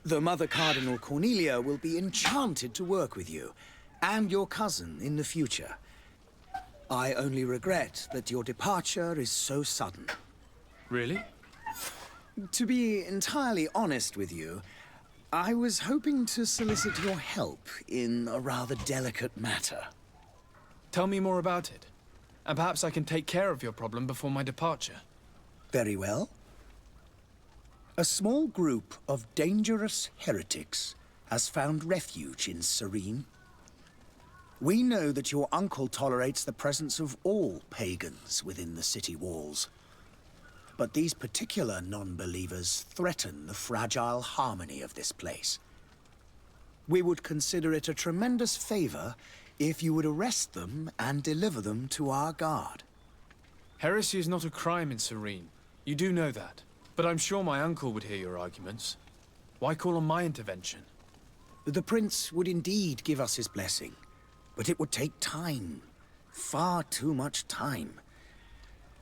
The Mother Cardinal Cornelia will be enchanted to work with you, and your cousin in the future. I only regret that your departure is so sudden. Really? To be entirely honest with you, I was hoping to solicit your help in a rather delicate matter. Tell me more about it, and perhaps I can take care of your problem before my departure. Very well. A small group of dangerous heretics has found refuge in Serene. We know that your uncle tolerates the presence of all pagans within the city walls. But these particular non-believers threaten the fragile harmony of this place. We would consider it a tremendous favor if you would arrest them and deliver them to our guard. Heresy is not a crime in Serene. You do know that. But I'm sure my uncle would hear your arguments. Why call on my intervention? The Prince would indeed give us his blessing, but it would take time. Far too much time.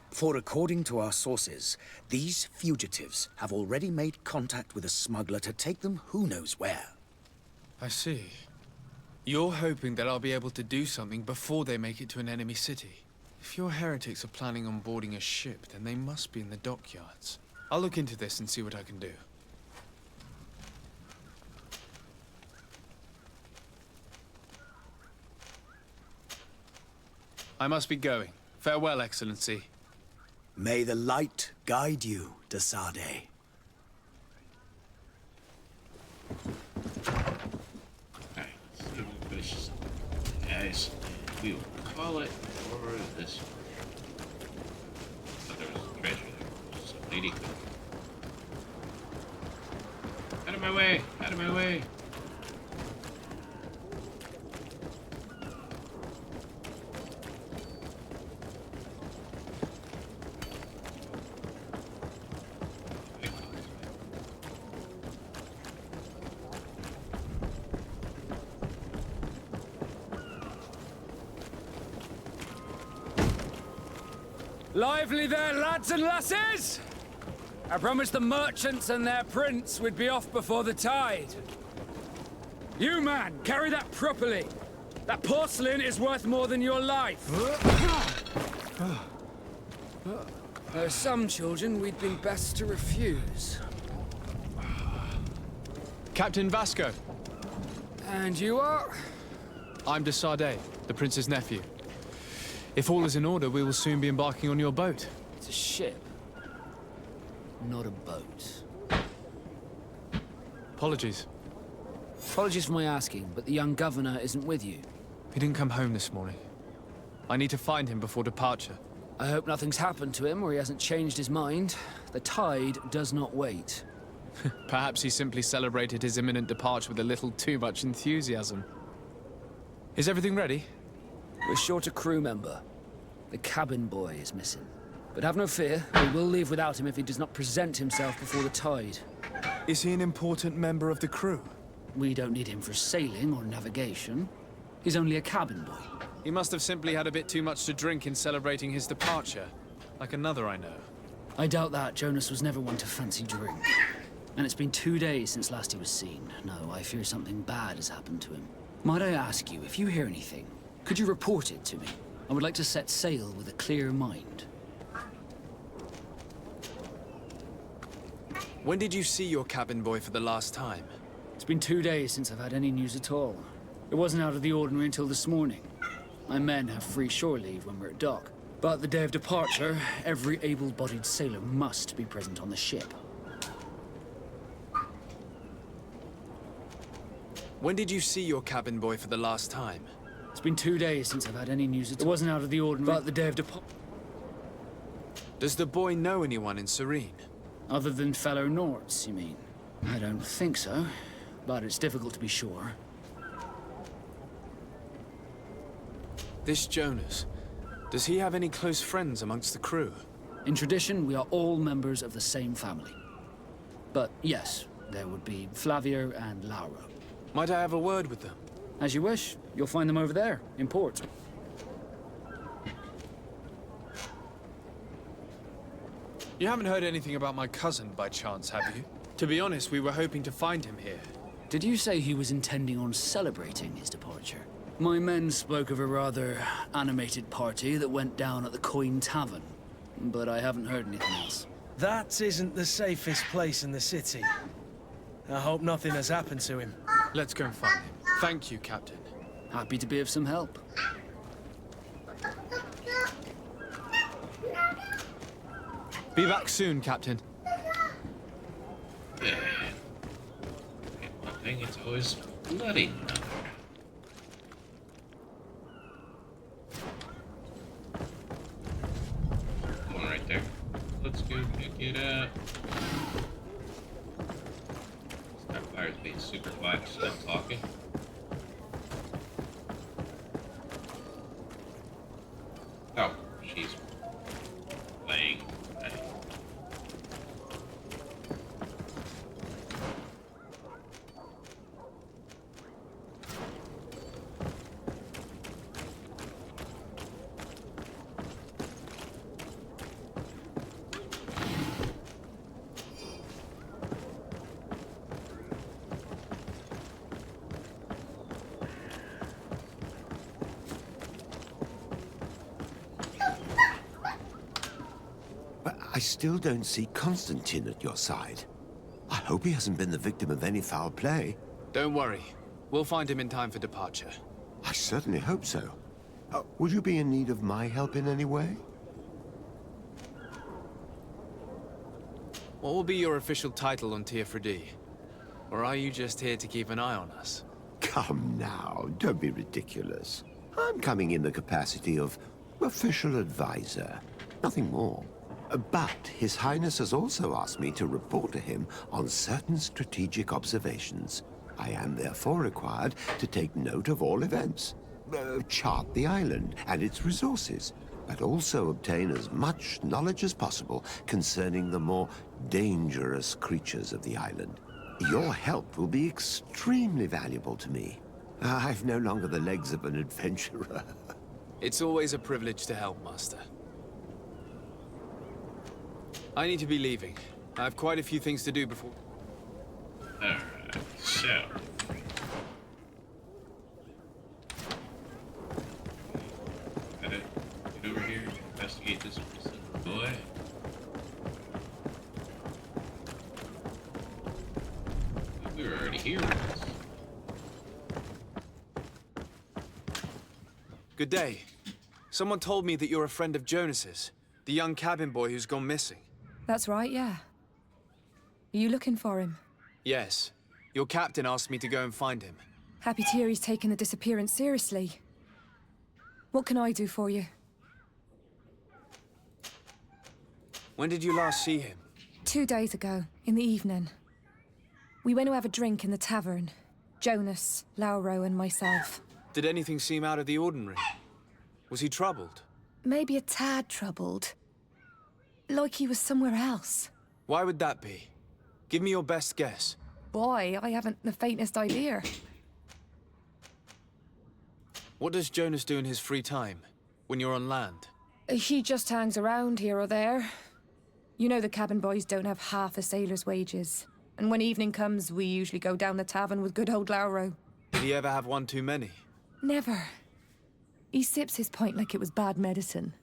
For according to our sources, these fugitives have already made contact with a smuggler to take them who knows where. I see. You're hoping that I'll be able to do something before they make it to an enemy city. If your heretics are planning on boarding a ship, then they must be in the dockyards. I'll look into this and see what I can do. I must be going. Farewell, Excellency. May the light guide you, de Sardet. Alright, let's see if we can finish this up. Guys, we will call it for this one. But there was treasure there. So lady could. Out of my way! Out of my way! Lively there, lads and lasses! I promised the merchants and their prince we'd be off before the tide. You, man, carry that properly. That porcelain is worth more than your life. There are some children we'd been best to refuse. Captain Vasco. And you are? I'm de Sardet, the prince's nephew. If all is in order, we will soon be embarking on your boat. It's a ship, not a boat. Apologies. Apologies for my asking, but the young governor isn't with you. He didn't come home this morning. I need to find him before departure. I hope nothing's happened to him or he hasn't changed his mind. The tide does not wait. Perhaps he simply celebrated his imminent departure with a little too much enthusiasm. Is everything ready? We're short a crew member. The cabin boy is missing. But have no fear, we will leave without him if he does not present himself before the tide. Is he an important member of the crew? We don't need him for sailing or navigation. He's only a cabin boy. He must have simply had a bit too much to drink in celebrating his departure. Like another I know. I doubt that. Jonas was never one to fancy drink. And it's been 2 days since last he was seen. No, I fear something bad has happened to him. Might I ask you, if you hear anything, could you report it to me? I would like to set sail with a clear mind. When did you see your cabin boy for the last time? It's been 2 days since I've had any news at all. It wasn't out of the ordinary until this morning. My men have free shore leave when we're at dock. But the day of departure, every able-bodied sailor must be present on the ship. When did you see your cabin boy for the last time? It's been 2 days since I've had any news at all. It wasn't out of the ordinary. But the day of departure... Does the boy know anyone in Serene? Other than fellow Nords, you mean? I don't think so, but it's difficult to be sure. This Jonas, does he have any close friends amongst the crew? In tradition, we are all members of the same family. But yes, there would be Flavio and Lauro. Might I have a word with them? As you wish. You'll find them over there, in port. You haven't heard anything about my cousin, by chance, have you? To be honest, we were hoping to find him here. Did you say he was intending on celebrating his departure? My men spoke of a rather animated party that went down at the Coin Tavern, but I haven't heard anything else. That isn't the safest place in the city. I hope nothing has happened to him. Let's go and find him. Thank you, Captain. Happy to be of some help. Be back soon, Captain. Yeah. One thing, it's always bloody another. One right there. Let's go pick it up. That fire's being super quiet. Stop talking. Oh, she's playing. I still don't see Constantine at your side. I hope he hasn't been the victim of any foul play. Don't worry. We'll find him in time for departure. I certainly hope so. Would you be in need of my help in any way? What will be your official title on Teofredi? Or are you just here to keep an eye on us? Come now, don't be ridiculous. I'm coming in the capacity of official advisor, nothing more. But His Highness has also asked me to report to him on certain strategic observations. I am therefore required to take note of all events, chart the island and its resources, but also obtain as much knowledge as possible concerning the more dangerous creatures of the island. Your help will be extremely valuable to me. I've no longer the legs of an adventurer. It's always a privilege to help, Master. I need to be leaving. I have quite a few things to do before... Alright, so... Gotta get over here, investigate this little boy. We were already here once. Good day. Someone told me that you're a friend of Jonas's, the young cabin boy who's gone missing. That's right, yeah. Are you looking for him? Yes. Your captain asked me to go and find him. Happy to hear he's taken the disappearance seriously. What can I do for you? When did you last see him? 2 days ago, in the evening. We went to have a drink in the tavern. Jonas, Lauro, and myself. Did anything seem out of the ordinary? Was he troubled? Maybe a tad troubled. Like he was somewhere else. Why would that be? Give me your best guess. Boy, I haven't the faintest idea. What does Jonas do in his free time, when you're on land? He just hangs around here or there. You know the cabin boys don't have half a sailor's wages. And when evening comes, we usually go down the tavern with good old Lauro. Did he ever have one too many? Never. He sips his pint like it was bad medicine.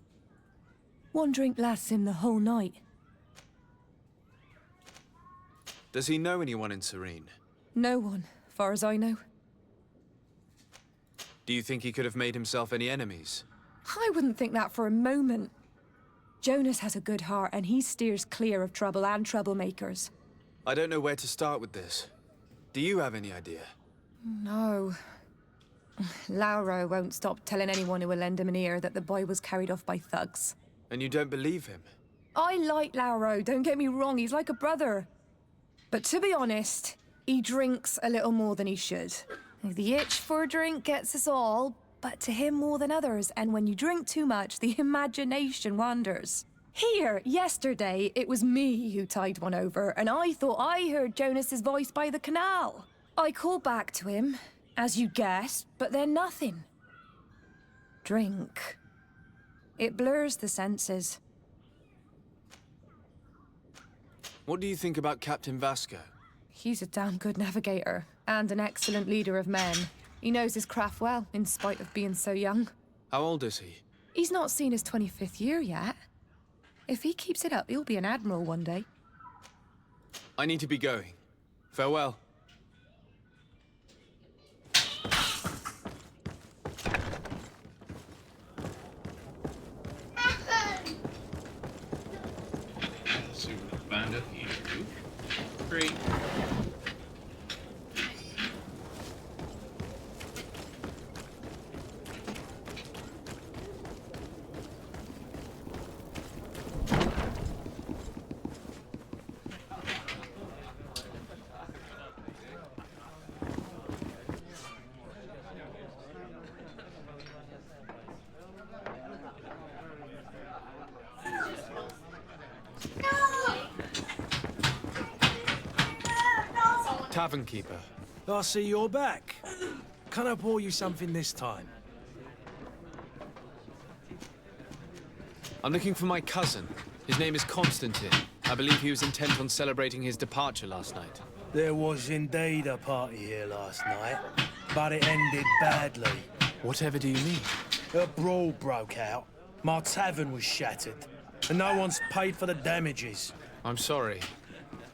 One drink lasts him the whole night. Does he know anyone in Serene? No one, far as I know. Do you think he could have made himself any enemies? I wouldn't think that for a moment. Jonas has a good heart, and he steers clear of trouble and troublemakers. I don't know where to start with this. Do you have any idea? No. Lauro won't stop telling anyone who will lend him an ear that the boy was carried off by thugs. And you don't believe him? I like Lauro, don't get me wrong, he's like a brother. But to be honest, he drinks a little more than he should. The itch for a drink gets us all, but to him more than others, and when you drink too much, the imagination wanders. Here, yesterday, it was me who tied one over, and I thought I heard Jonas's voice by the canal. I called back to him, as you guessed, but then nothing. Drink. It blurs the senses. What do you think about Captain Vasco? He's a damn good navigator, and an excellent leader of men. He knows his craft well, in spite of being so young. How old is he? He's not seen his 25th year yet. If he keeps it up, he'll be an admiral one day. I need to be going. Farewell. Let's see what we find up here. Great. Tavern keeper. I see you're back. Can I pour you something this time? I'm looking for my cousin. His name is Constantine. I believe he was intent on celebrating his departure last night. There was indeed a party here last night, but it ended badly. Whatever do you mean? A brawl broke out. My tavern was shattered, and no one's paid for the damages. I'm sorry.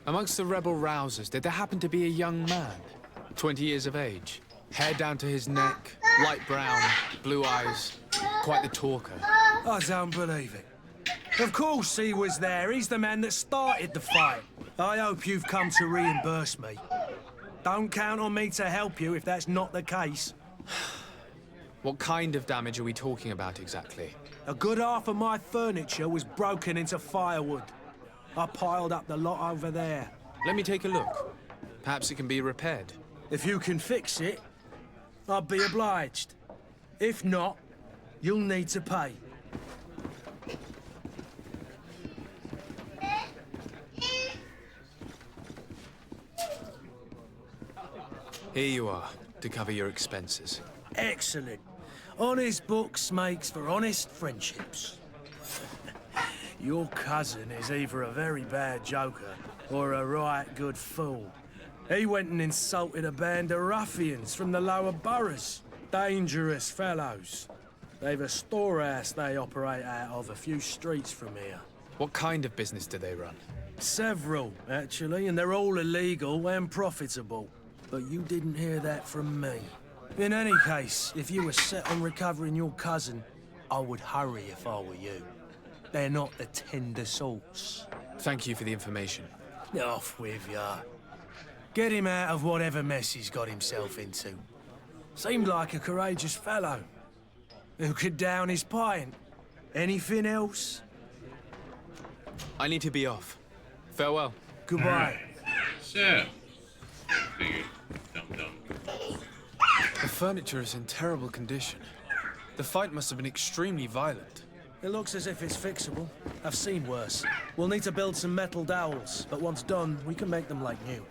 Amongst the rebel rousers, did there happen to be a young man? 20 years of age. Hair down to his neck, light brown, blue eyes. Quite the talker. I don't believe it. Of course he was there. He's the man that started the fight. I hope you've come to reimburse me. Don't count on me to help you if that's not the case. What kind of damage are we talking about exactly? A good half of my furniture was broken into firewood. I piled up the lot over there. Let me take a look. Perhaps it can be repaired. If you can fix it, I'll be obliged. If not, you'll need to pay. Here you are, to cover your expenses. Excellent. Honest books makes for honest friendships. Your cousin is either a very bad joker or a right good fool. He went and insulted a band of ruffians from the lower boroughs. Dangerous fellows. They've a storehouse they operate out of a few streets from here. What kind of business do they run? Several, actually, and they're all illegal and profitable. But you didn't hear that from me. In any case, if you were set on recovering your cousin, I would hurry if I were you. They're not the tender sorts. Thank you for the information. Off with ya. Get him out of whatever mess he's got himself into. Seemed like a courageous fellow. Who could down his pint. Anything else? I need to be off. Farewell. Goodbye. So, figured, dum-dum. The furniture is in terrible condition. The fight must have been extremely violent. It looks as if it's fixable. I've seen worse. We'll need to build some metal dowels, but once done, we can make them like new.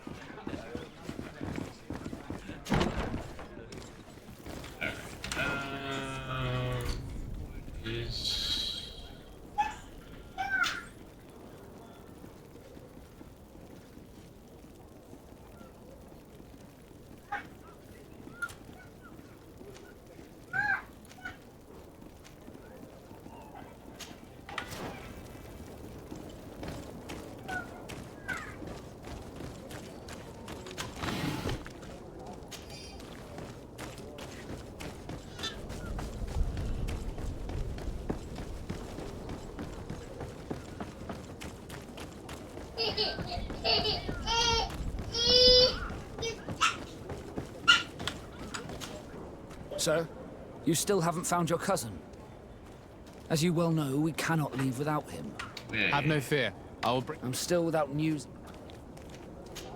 Sir, you still haven't found your cousin. As you well know, we cannot leave without him. Have no fear. I will bring... I'm still without news.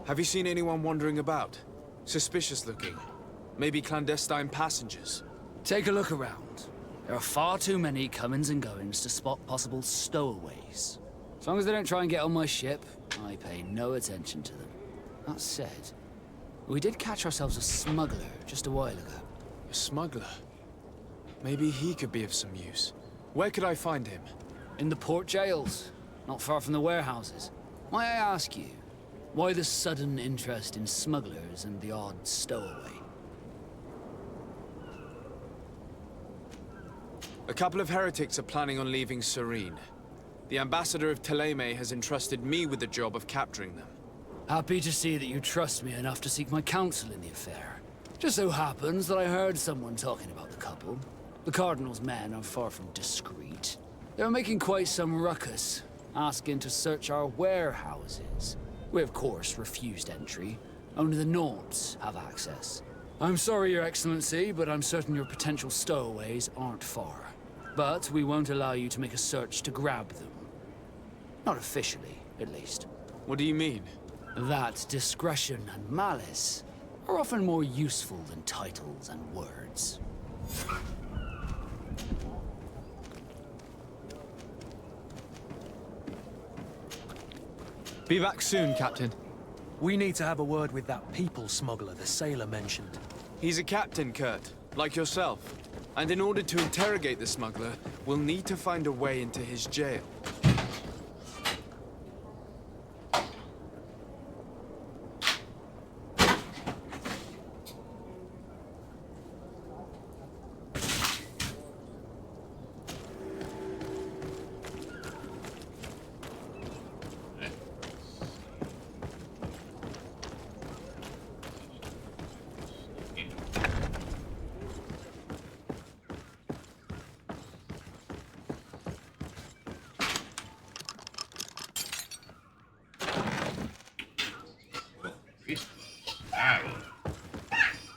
Have you seen anyone wandering about? Suspicious looking. Maybe clandestine passengers. Take a look around. There are far too many comings and goings to spot possible stowaways. As long as they don't try and get on my ship, I pay no attention to them. That said, we did catch ourselves a smuggler just a while ago. A smuggler? Maybe he could be of some use. Where could I find him? In the port jails, not far from the warehouses. Might I ask you, why the sudden interest in smugglers and the odd stowaway? A couple of heretics are planning on leaving Serene. The ambassador of Thélème has entrusted me with the job of capturing them. Happy to see that you trust me enough to seek my counsel in the affair. Just so happens that I heard someone talking about the couple. The Cardinal's men are far from discreet. They were making quite some ruckus, asking to search our warehouses. We, of course, refused entry. Only the Nauts have access. I'm sorry, Your Excellency, but I'm certain your potential stowaways aren't far. But we won't allow you to make a search to grab them. Not officially, at least. What do you mean? That discretion and malice are often more useful than titles and words. Be back soon, Captain. We need to have a word with that people smuggler the sailor mentioned. He's a captain, Kurt, like yourself. And in order to interrogate the smuggler, we'll need to find a way into his jail.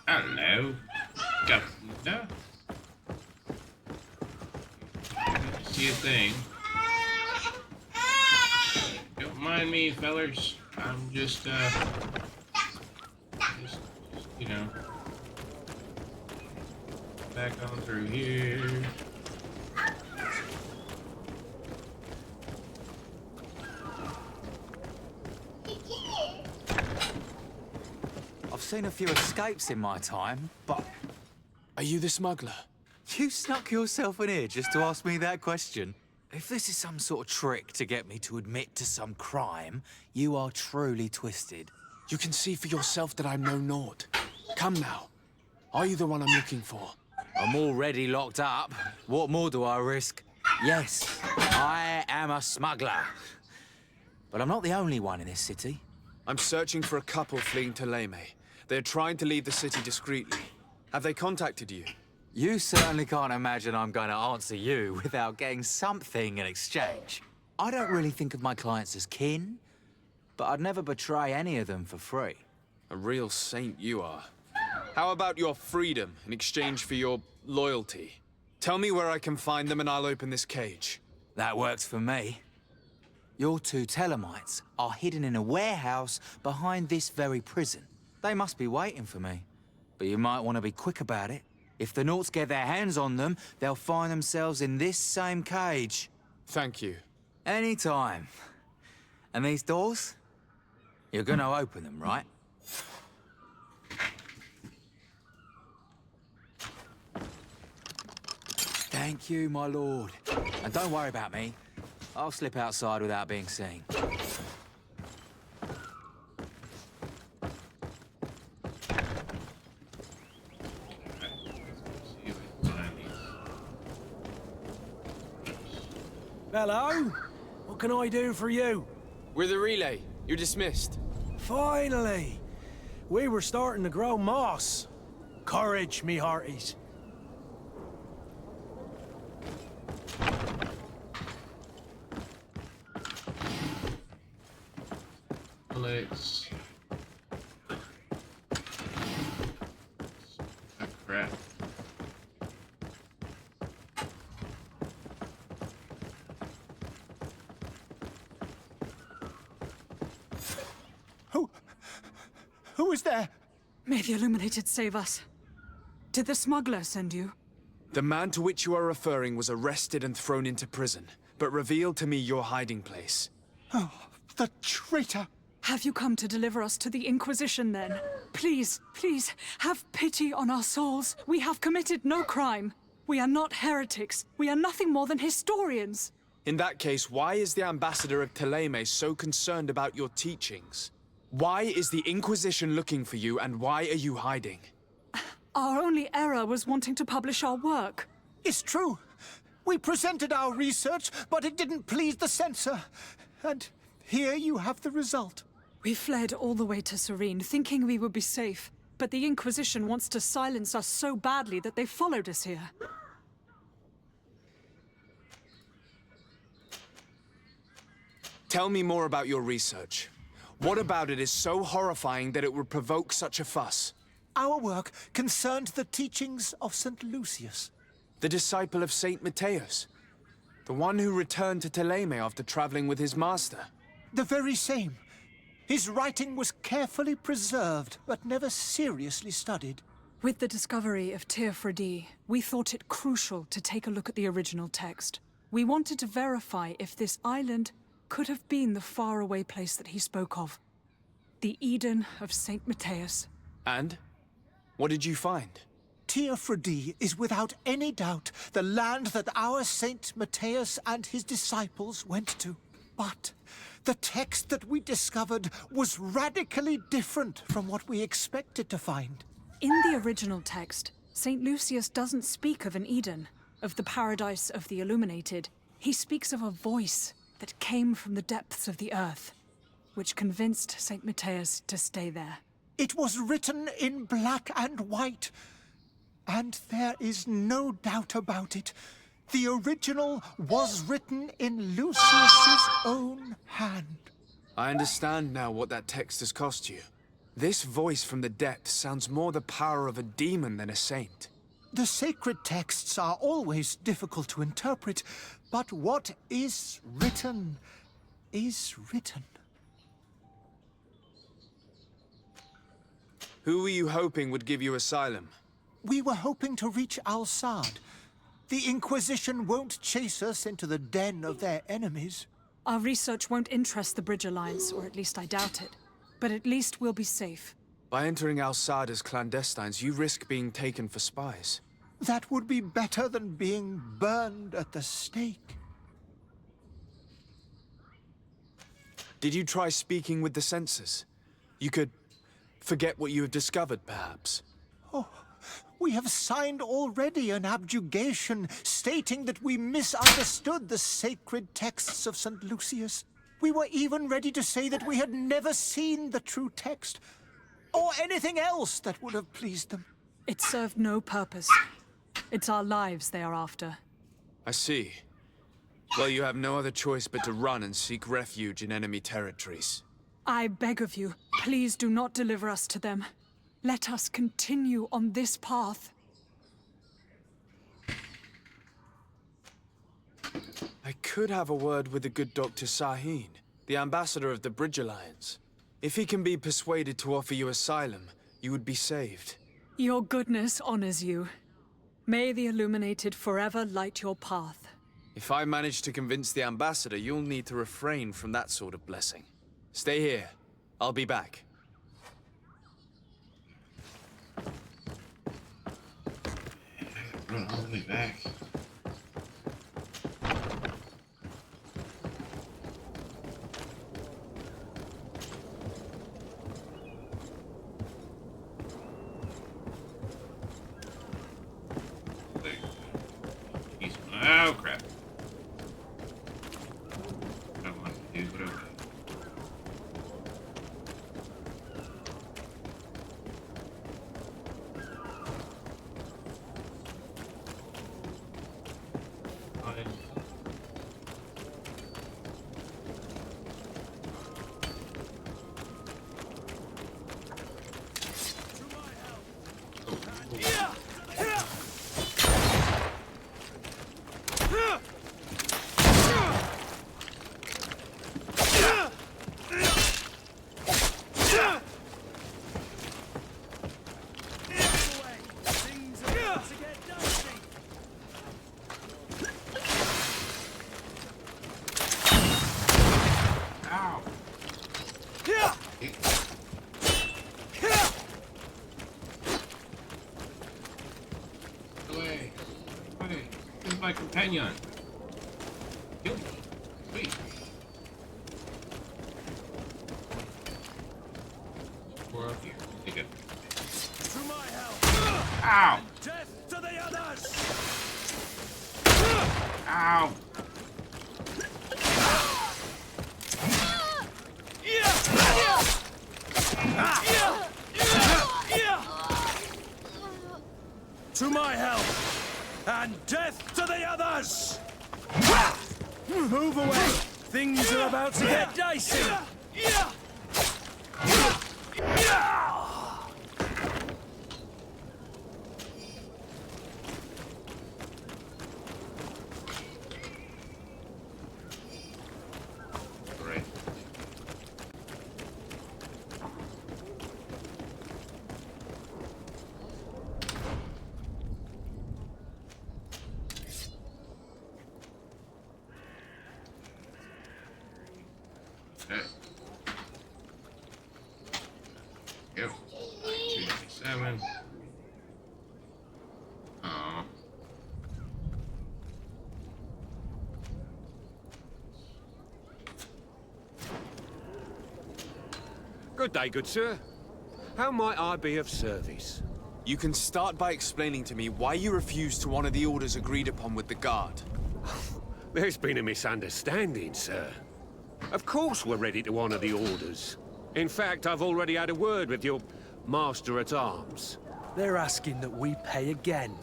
Hello. Got no. See a thing. Don't mind me, fellers. I'm just you know, back on through here. I've seen a few escapes in my time, but... Are you the smuggler? You snuck yourself in here just to ask me that question? If this is some sort of trick to get me to admit to some crime, you are truly twisted. You can see for yourself that I'm no Naut. Come now. Are you the one I'm looking for? I'm already locked up. What more do I risk? Yes, I am a smuggler. But I'm not the only one in this city. I'm searching for a couple fleeing to Thélème. They're trying to leave the city discreetly. Have they contacted you? You certainly can't imagine I'm going to answer you without getting something in exchange. I don't really think of my clients as kin, but I'd never betray any of them for free. A real saint you are. How about your freedom in exchange for your loyalty? Tell me where I can find them and I'll open this cage. That works for me. Your two Thelemites are hidden in a warehouse behind this very prison. They must be waiting for me. But you might want to be quick about it. If the Nauts get their hands on them, they'll find themselves in this same cage. Thank you. Anytime. And these doors? You're gonna open them, right? Thank you, my lord. And don't worry about me. I'll slip outside without being seen. Hello? What can I do for you? We're the relay. You're dismissed. Finally! We were starting to grow moss. Courage, me hearties. Let's... Oh, crap. is there? May the Illuminated save us. Did the smuggler send you? The man to which you are referring was arrested and thrown into prison, but revealed to me your hiding place. Oh, the traitor! Have you come to deliver us to the Inquisition, then? Please, please, have pity on our souls. We have committed no crime. We are not heretics. We are nothing more than historians. In that case, why is the ambassador of Thélème so concerned about your teachings? Why is the Inquisition looking for you, and why are you hiding? Our only error was wanting to publish our work. It's true. We presented our research, but it didn't please the censor. And here you have the result. We fled all the way to Serene, thinking we would be safe. But the Inquisition wants to silence us so badly that they followed us here. Tell me more about your research. What about it is so horrifying that it would provoke such a fuss? Our work concerned the teachings of St. Lucius. The disciple of Saint Matthias. The one who returned to Thélème after traveling with his master. The very same. His writing was carefully preserved, but never seriously studied. With the discovery of Teofredi, we thought it crucial to take a look at the original text. We wanted to verify if this island could have been the faraway place that he spoke of. The Eden of Saint Matthias. And? What did you find? Teofredi is without any doubt the land that our Saint Matthias and his disciples went to. But the text that we discovered was radically different from what we expected to find. In the original text, St. Lucius doesn't speak of an Eden, of the paradise of the Illuminated. He speaks of a voice that came from the depths of the earth, which convinced St. Matthias to stay there. It was written in black and white, and there is no doubt about it. The original was written in Lucius's own hand. I understand now what that text has cost you. This voice from the depths sounds more the power of a demon than a saint. The sacred texts are always difficult to interpret, but what is written is written. Who were you hoping would give you asylum? We were hoping to reach Al-Sad. The Inquisition won't chase us into the den of their enemies. Our research won't interest the Bridge Alliance, or at least I doubt it. But at least we'll be safe. By entering Al-Sad as clandestines, you risk being taken for spies. That would be better than being burned at the stake. Did you try speaking with the censors? You could forget what you have discovered, perhaps. Oh, we have signed already an abjugation stating that we misunderstood the sacred texts of St. Lucius. We were even ready to say that we had never seen the true text, or anything else that would have pleased them. It served no purpose. It's our lives they are after. I see. Well, you have no other choice but to run and seek refuge in enemy territories. I beg of you, please do not deliver us to them. Let us continue on this path. I could have a word with the good Dr. Sahin, the ambassador of the Bridge Alliance. If he can be persuaded to offer you asylum, you would be saved. Your goodness honors you. May the Illuminated forever light your path. If I manage to convince the ambassador, you'll need to refrain from that sort of blessing. Stay here. I'll be back. Run all the way back. Oh crap. I don't want to do, but okay. my companion. Kill me. Sweet. We're up here. Take it. To my help. Ow! Death to the others. Ow! To my help, and death to the others! Move away! Things are about to get dicey! Great. Okay. Yep. 297. Oh. Good day, good sir. How might I be of service? You can start by explaining to me why you refused to honor the orders agreed upon with the Guard. There's been a misunderstanding, sir. Of course we're ready to honor the orders. In fact, I've already had a word with your Master-at-Arms. They're asking that we pay again,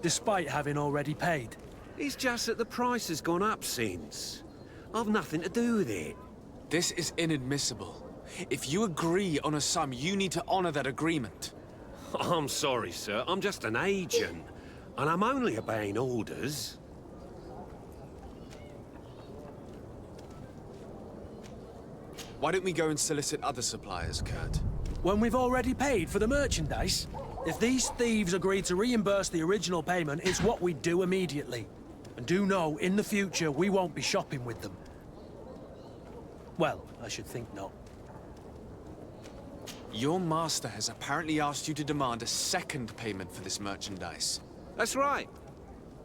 despite having already paid. It's just that the price has gone up since. I've nothing to do with it. This is inadmissible. If you agree on a sum, you need to honor that agreement. I'm sorry, sir. I'm just an agent. And I'm only obeying orders. Why don't we go and solicit other suppliers, Kurt? When we've already paid for the merchandise? If these thieves agree to reimburse the original payment, it's what we do immediately. And do know, in the future, we won't be shopping with them. Well, I should think not. Your master has apparently asked you to demand a second payment for this merchandise. That's right.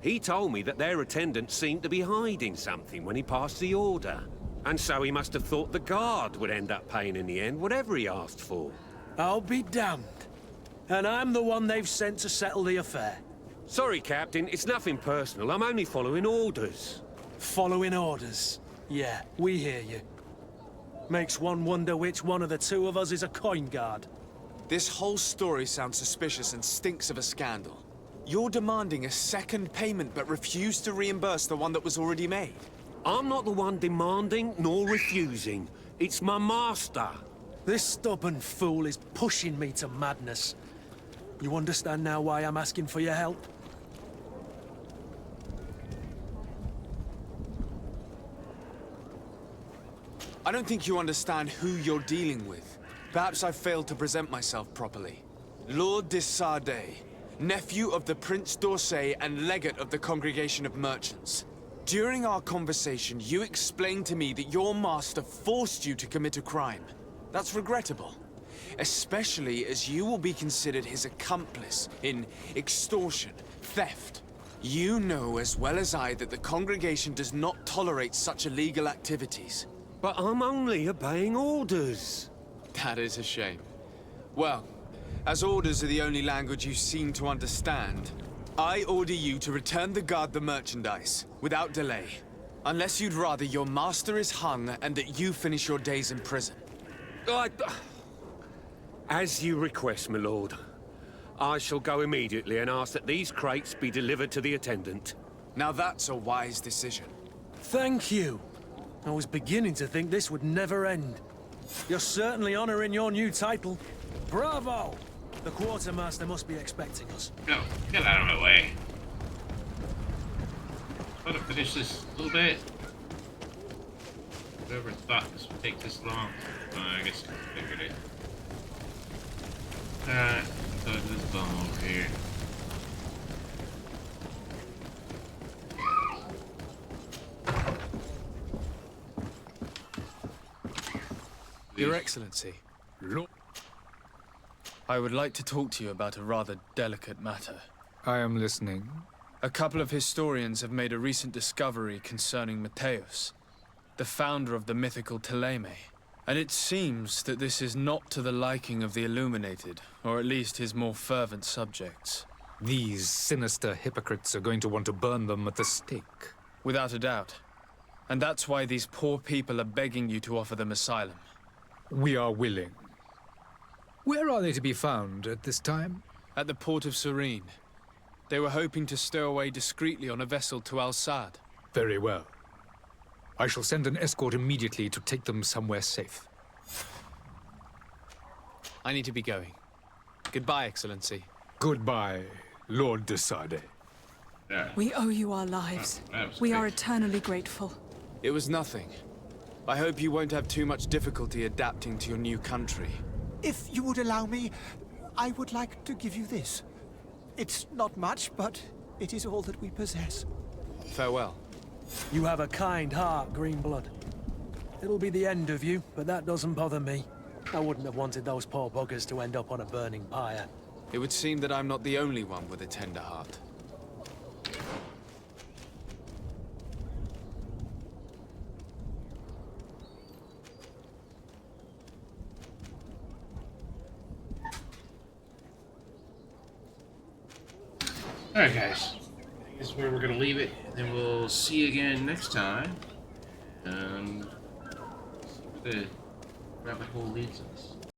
He told me that their attendant seemed to be hiding something when he passed the order. And so he must have thought the Guard would end up paying in the end, whatever he asked for. I'll be damned. And I'm the one they've sent to settle the affair. Sorry, Captain, it's nothing personal. I'm only following orders. Following orders? Yeah, we hear you. Makes one wonder which one of the two of us is a coin guard. This whole story sounds suspicious and stinks of a scandal. You're demanding a second payment but refuse to reimburse the one that was already made. I'm not the one demanding nor refusing. It's my master. This stubborn fool is pushing me to madness. You understand now why I'm asking for your help? I don't think you understand who you're dealing with. Perhaps I failed to present myself properly. Lord de Sardet, nephew of the Prince d'Orsay and legate of the Congregation of Merchants. During our conversation, you explained to me that your master forced you to commit a crime. That's regrettable, especially as you will be considered his accomplice in extortion, theft. You know as well as I that the Congregation does not tolerate such illegal activities. But I'm only obeying orders. That is a shame. Well, as orders are the only language you seem to understand, I order you to return the Guard the merchandise, without delay. Unless you'd rather your master is hung and that you finish your days in prison. As you request, my lord. I shall go immediately and ask that these crates be delivered to the attendant. Now that's a wise decision. Thank you. I was beginning to think this would never end. You're certainly honoring your new title. Bravo! The quartermaster must be expecting us. No, get out of my way. Gotta finish this a little bit. Whoever thought this would take this long? I guess I figured it. Alright, so this bum over here. Your Excellency, I would like to talk to you about a rather delicate matter. I am listening. A couple of historians have made a recent discovery concerning Matthäus, the founder of the mythical Thélème. And it seems that this is not to the liking of the Illuminated, or at least his more fervent subjects. These sinister hypocrites are going to want to burn them at the stake. Without a doubt. And that's why these poor people are begging you to offer them asylum. We are willing. Where are they to be found at this time? At the port of Serene. They were hoping to stow away discreetly on a vessel to Al-Sad. Very well. I shall send an escort immediately to take them somewhere safe. I need to be going. Goodbye, Excellency. Goodbye, Lord de Sade. Yeah. We owe you our lives. We are eternally grateful. It was nothing. I hope you won't have too much difficulty adapting to your new country. If you would allow me, I would like to give you this. It's not much, but it is all that we possess. Farewell. You have a kind heart, Greenblood. It'll be the end of you, but that doesn't bother me. I wouldn't have wanted those poor buggers to end up on a burning pyre. It would seem that I'm not the only one with a tender heart. Alright, guys. This is where we're going to leave it. And then we'll see you again next time. See where the rabbit hole leads us.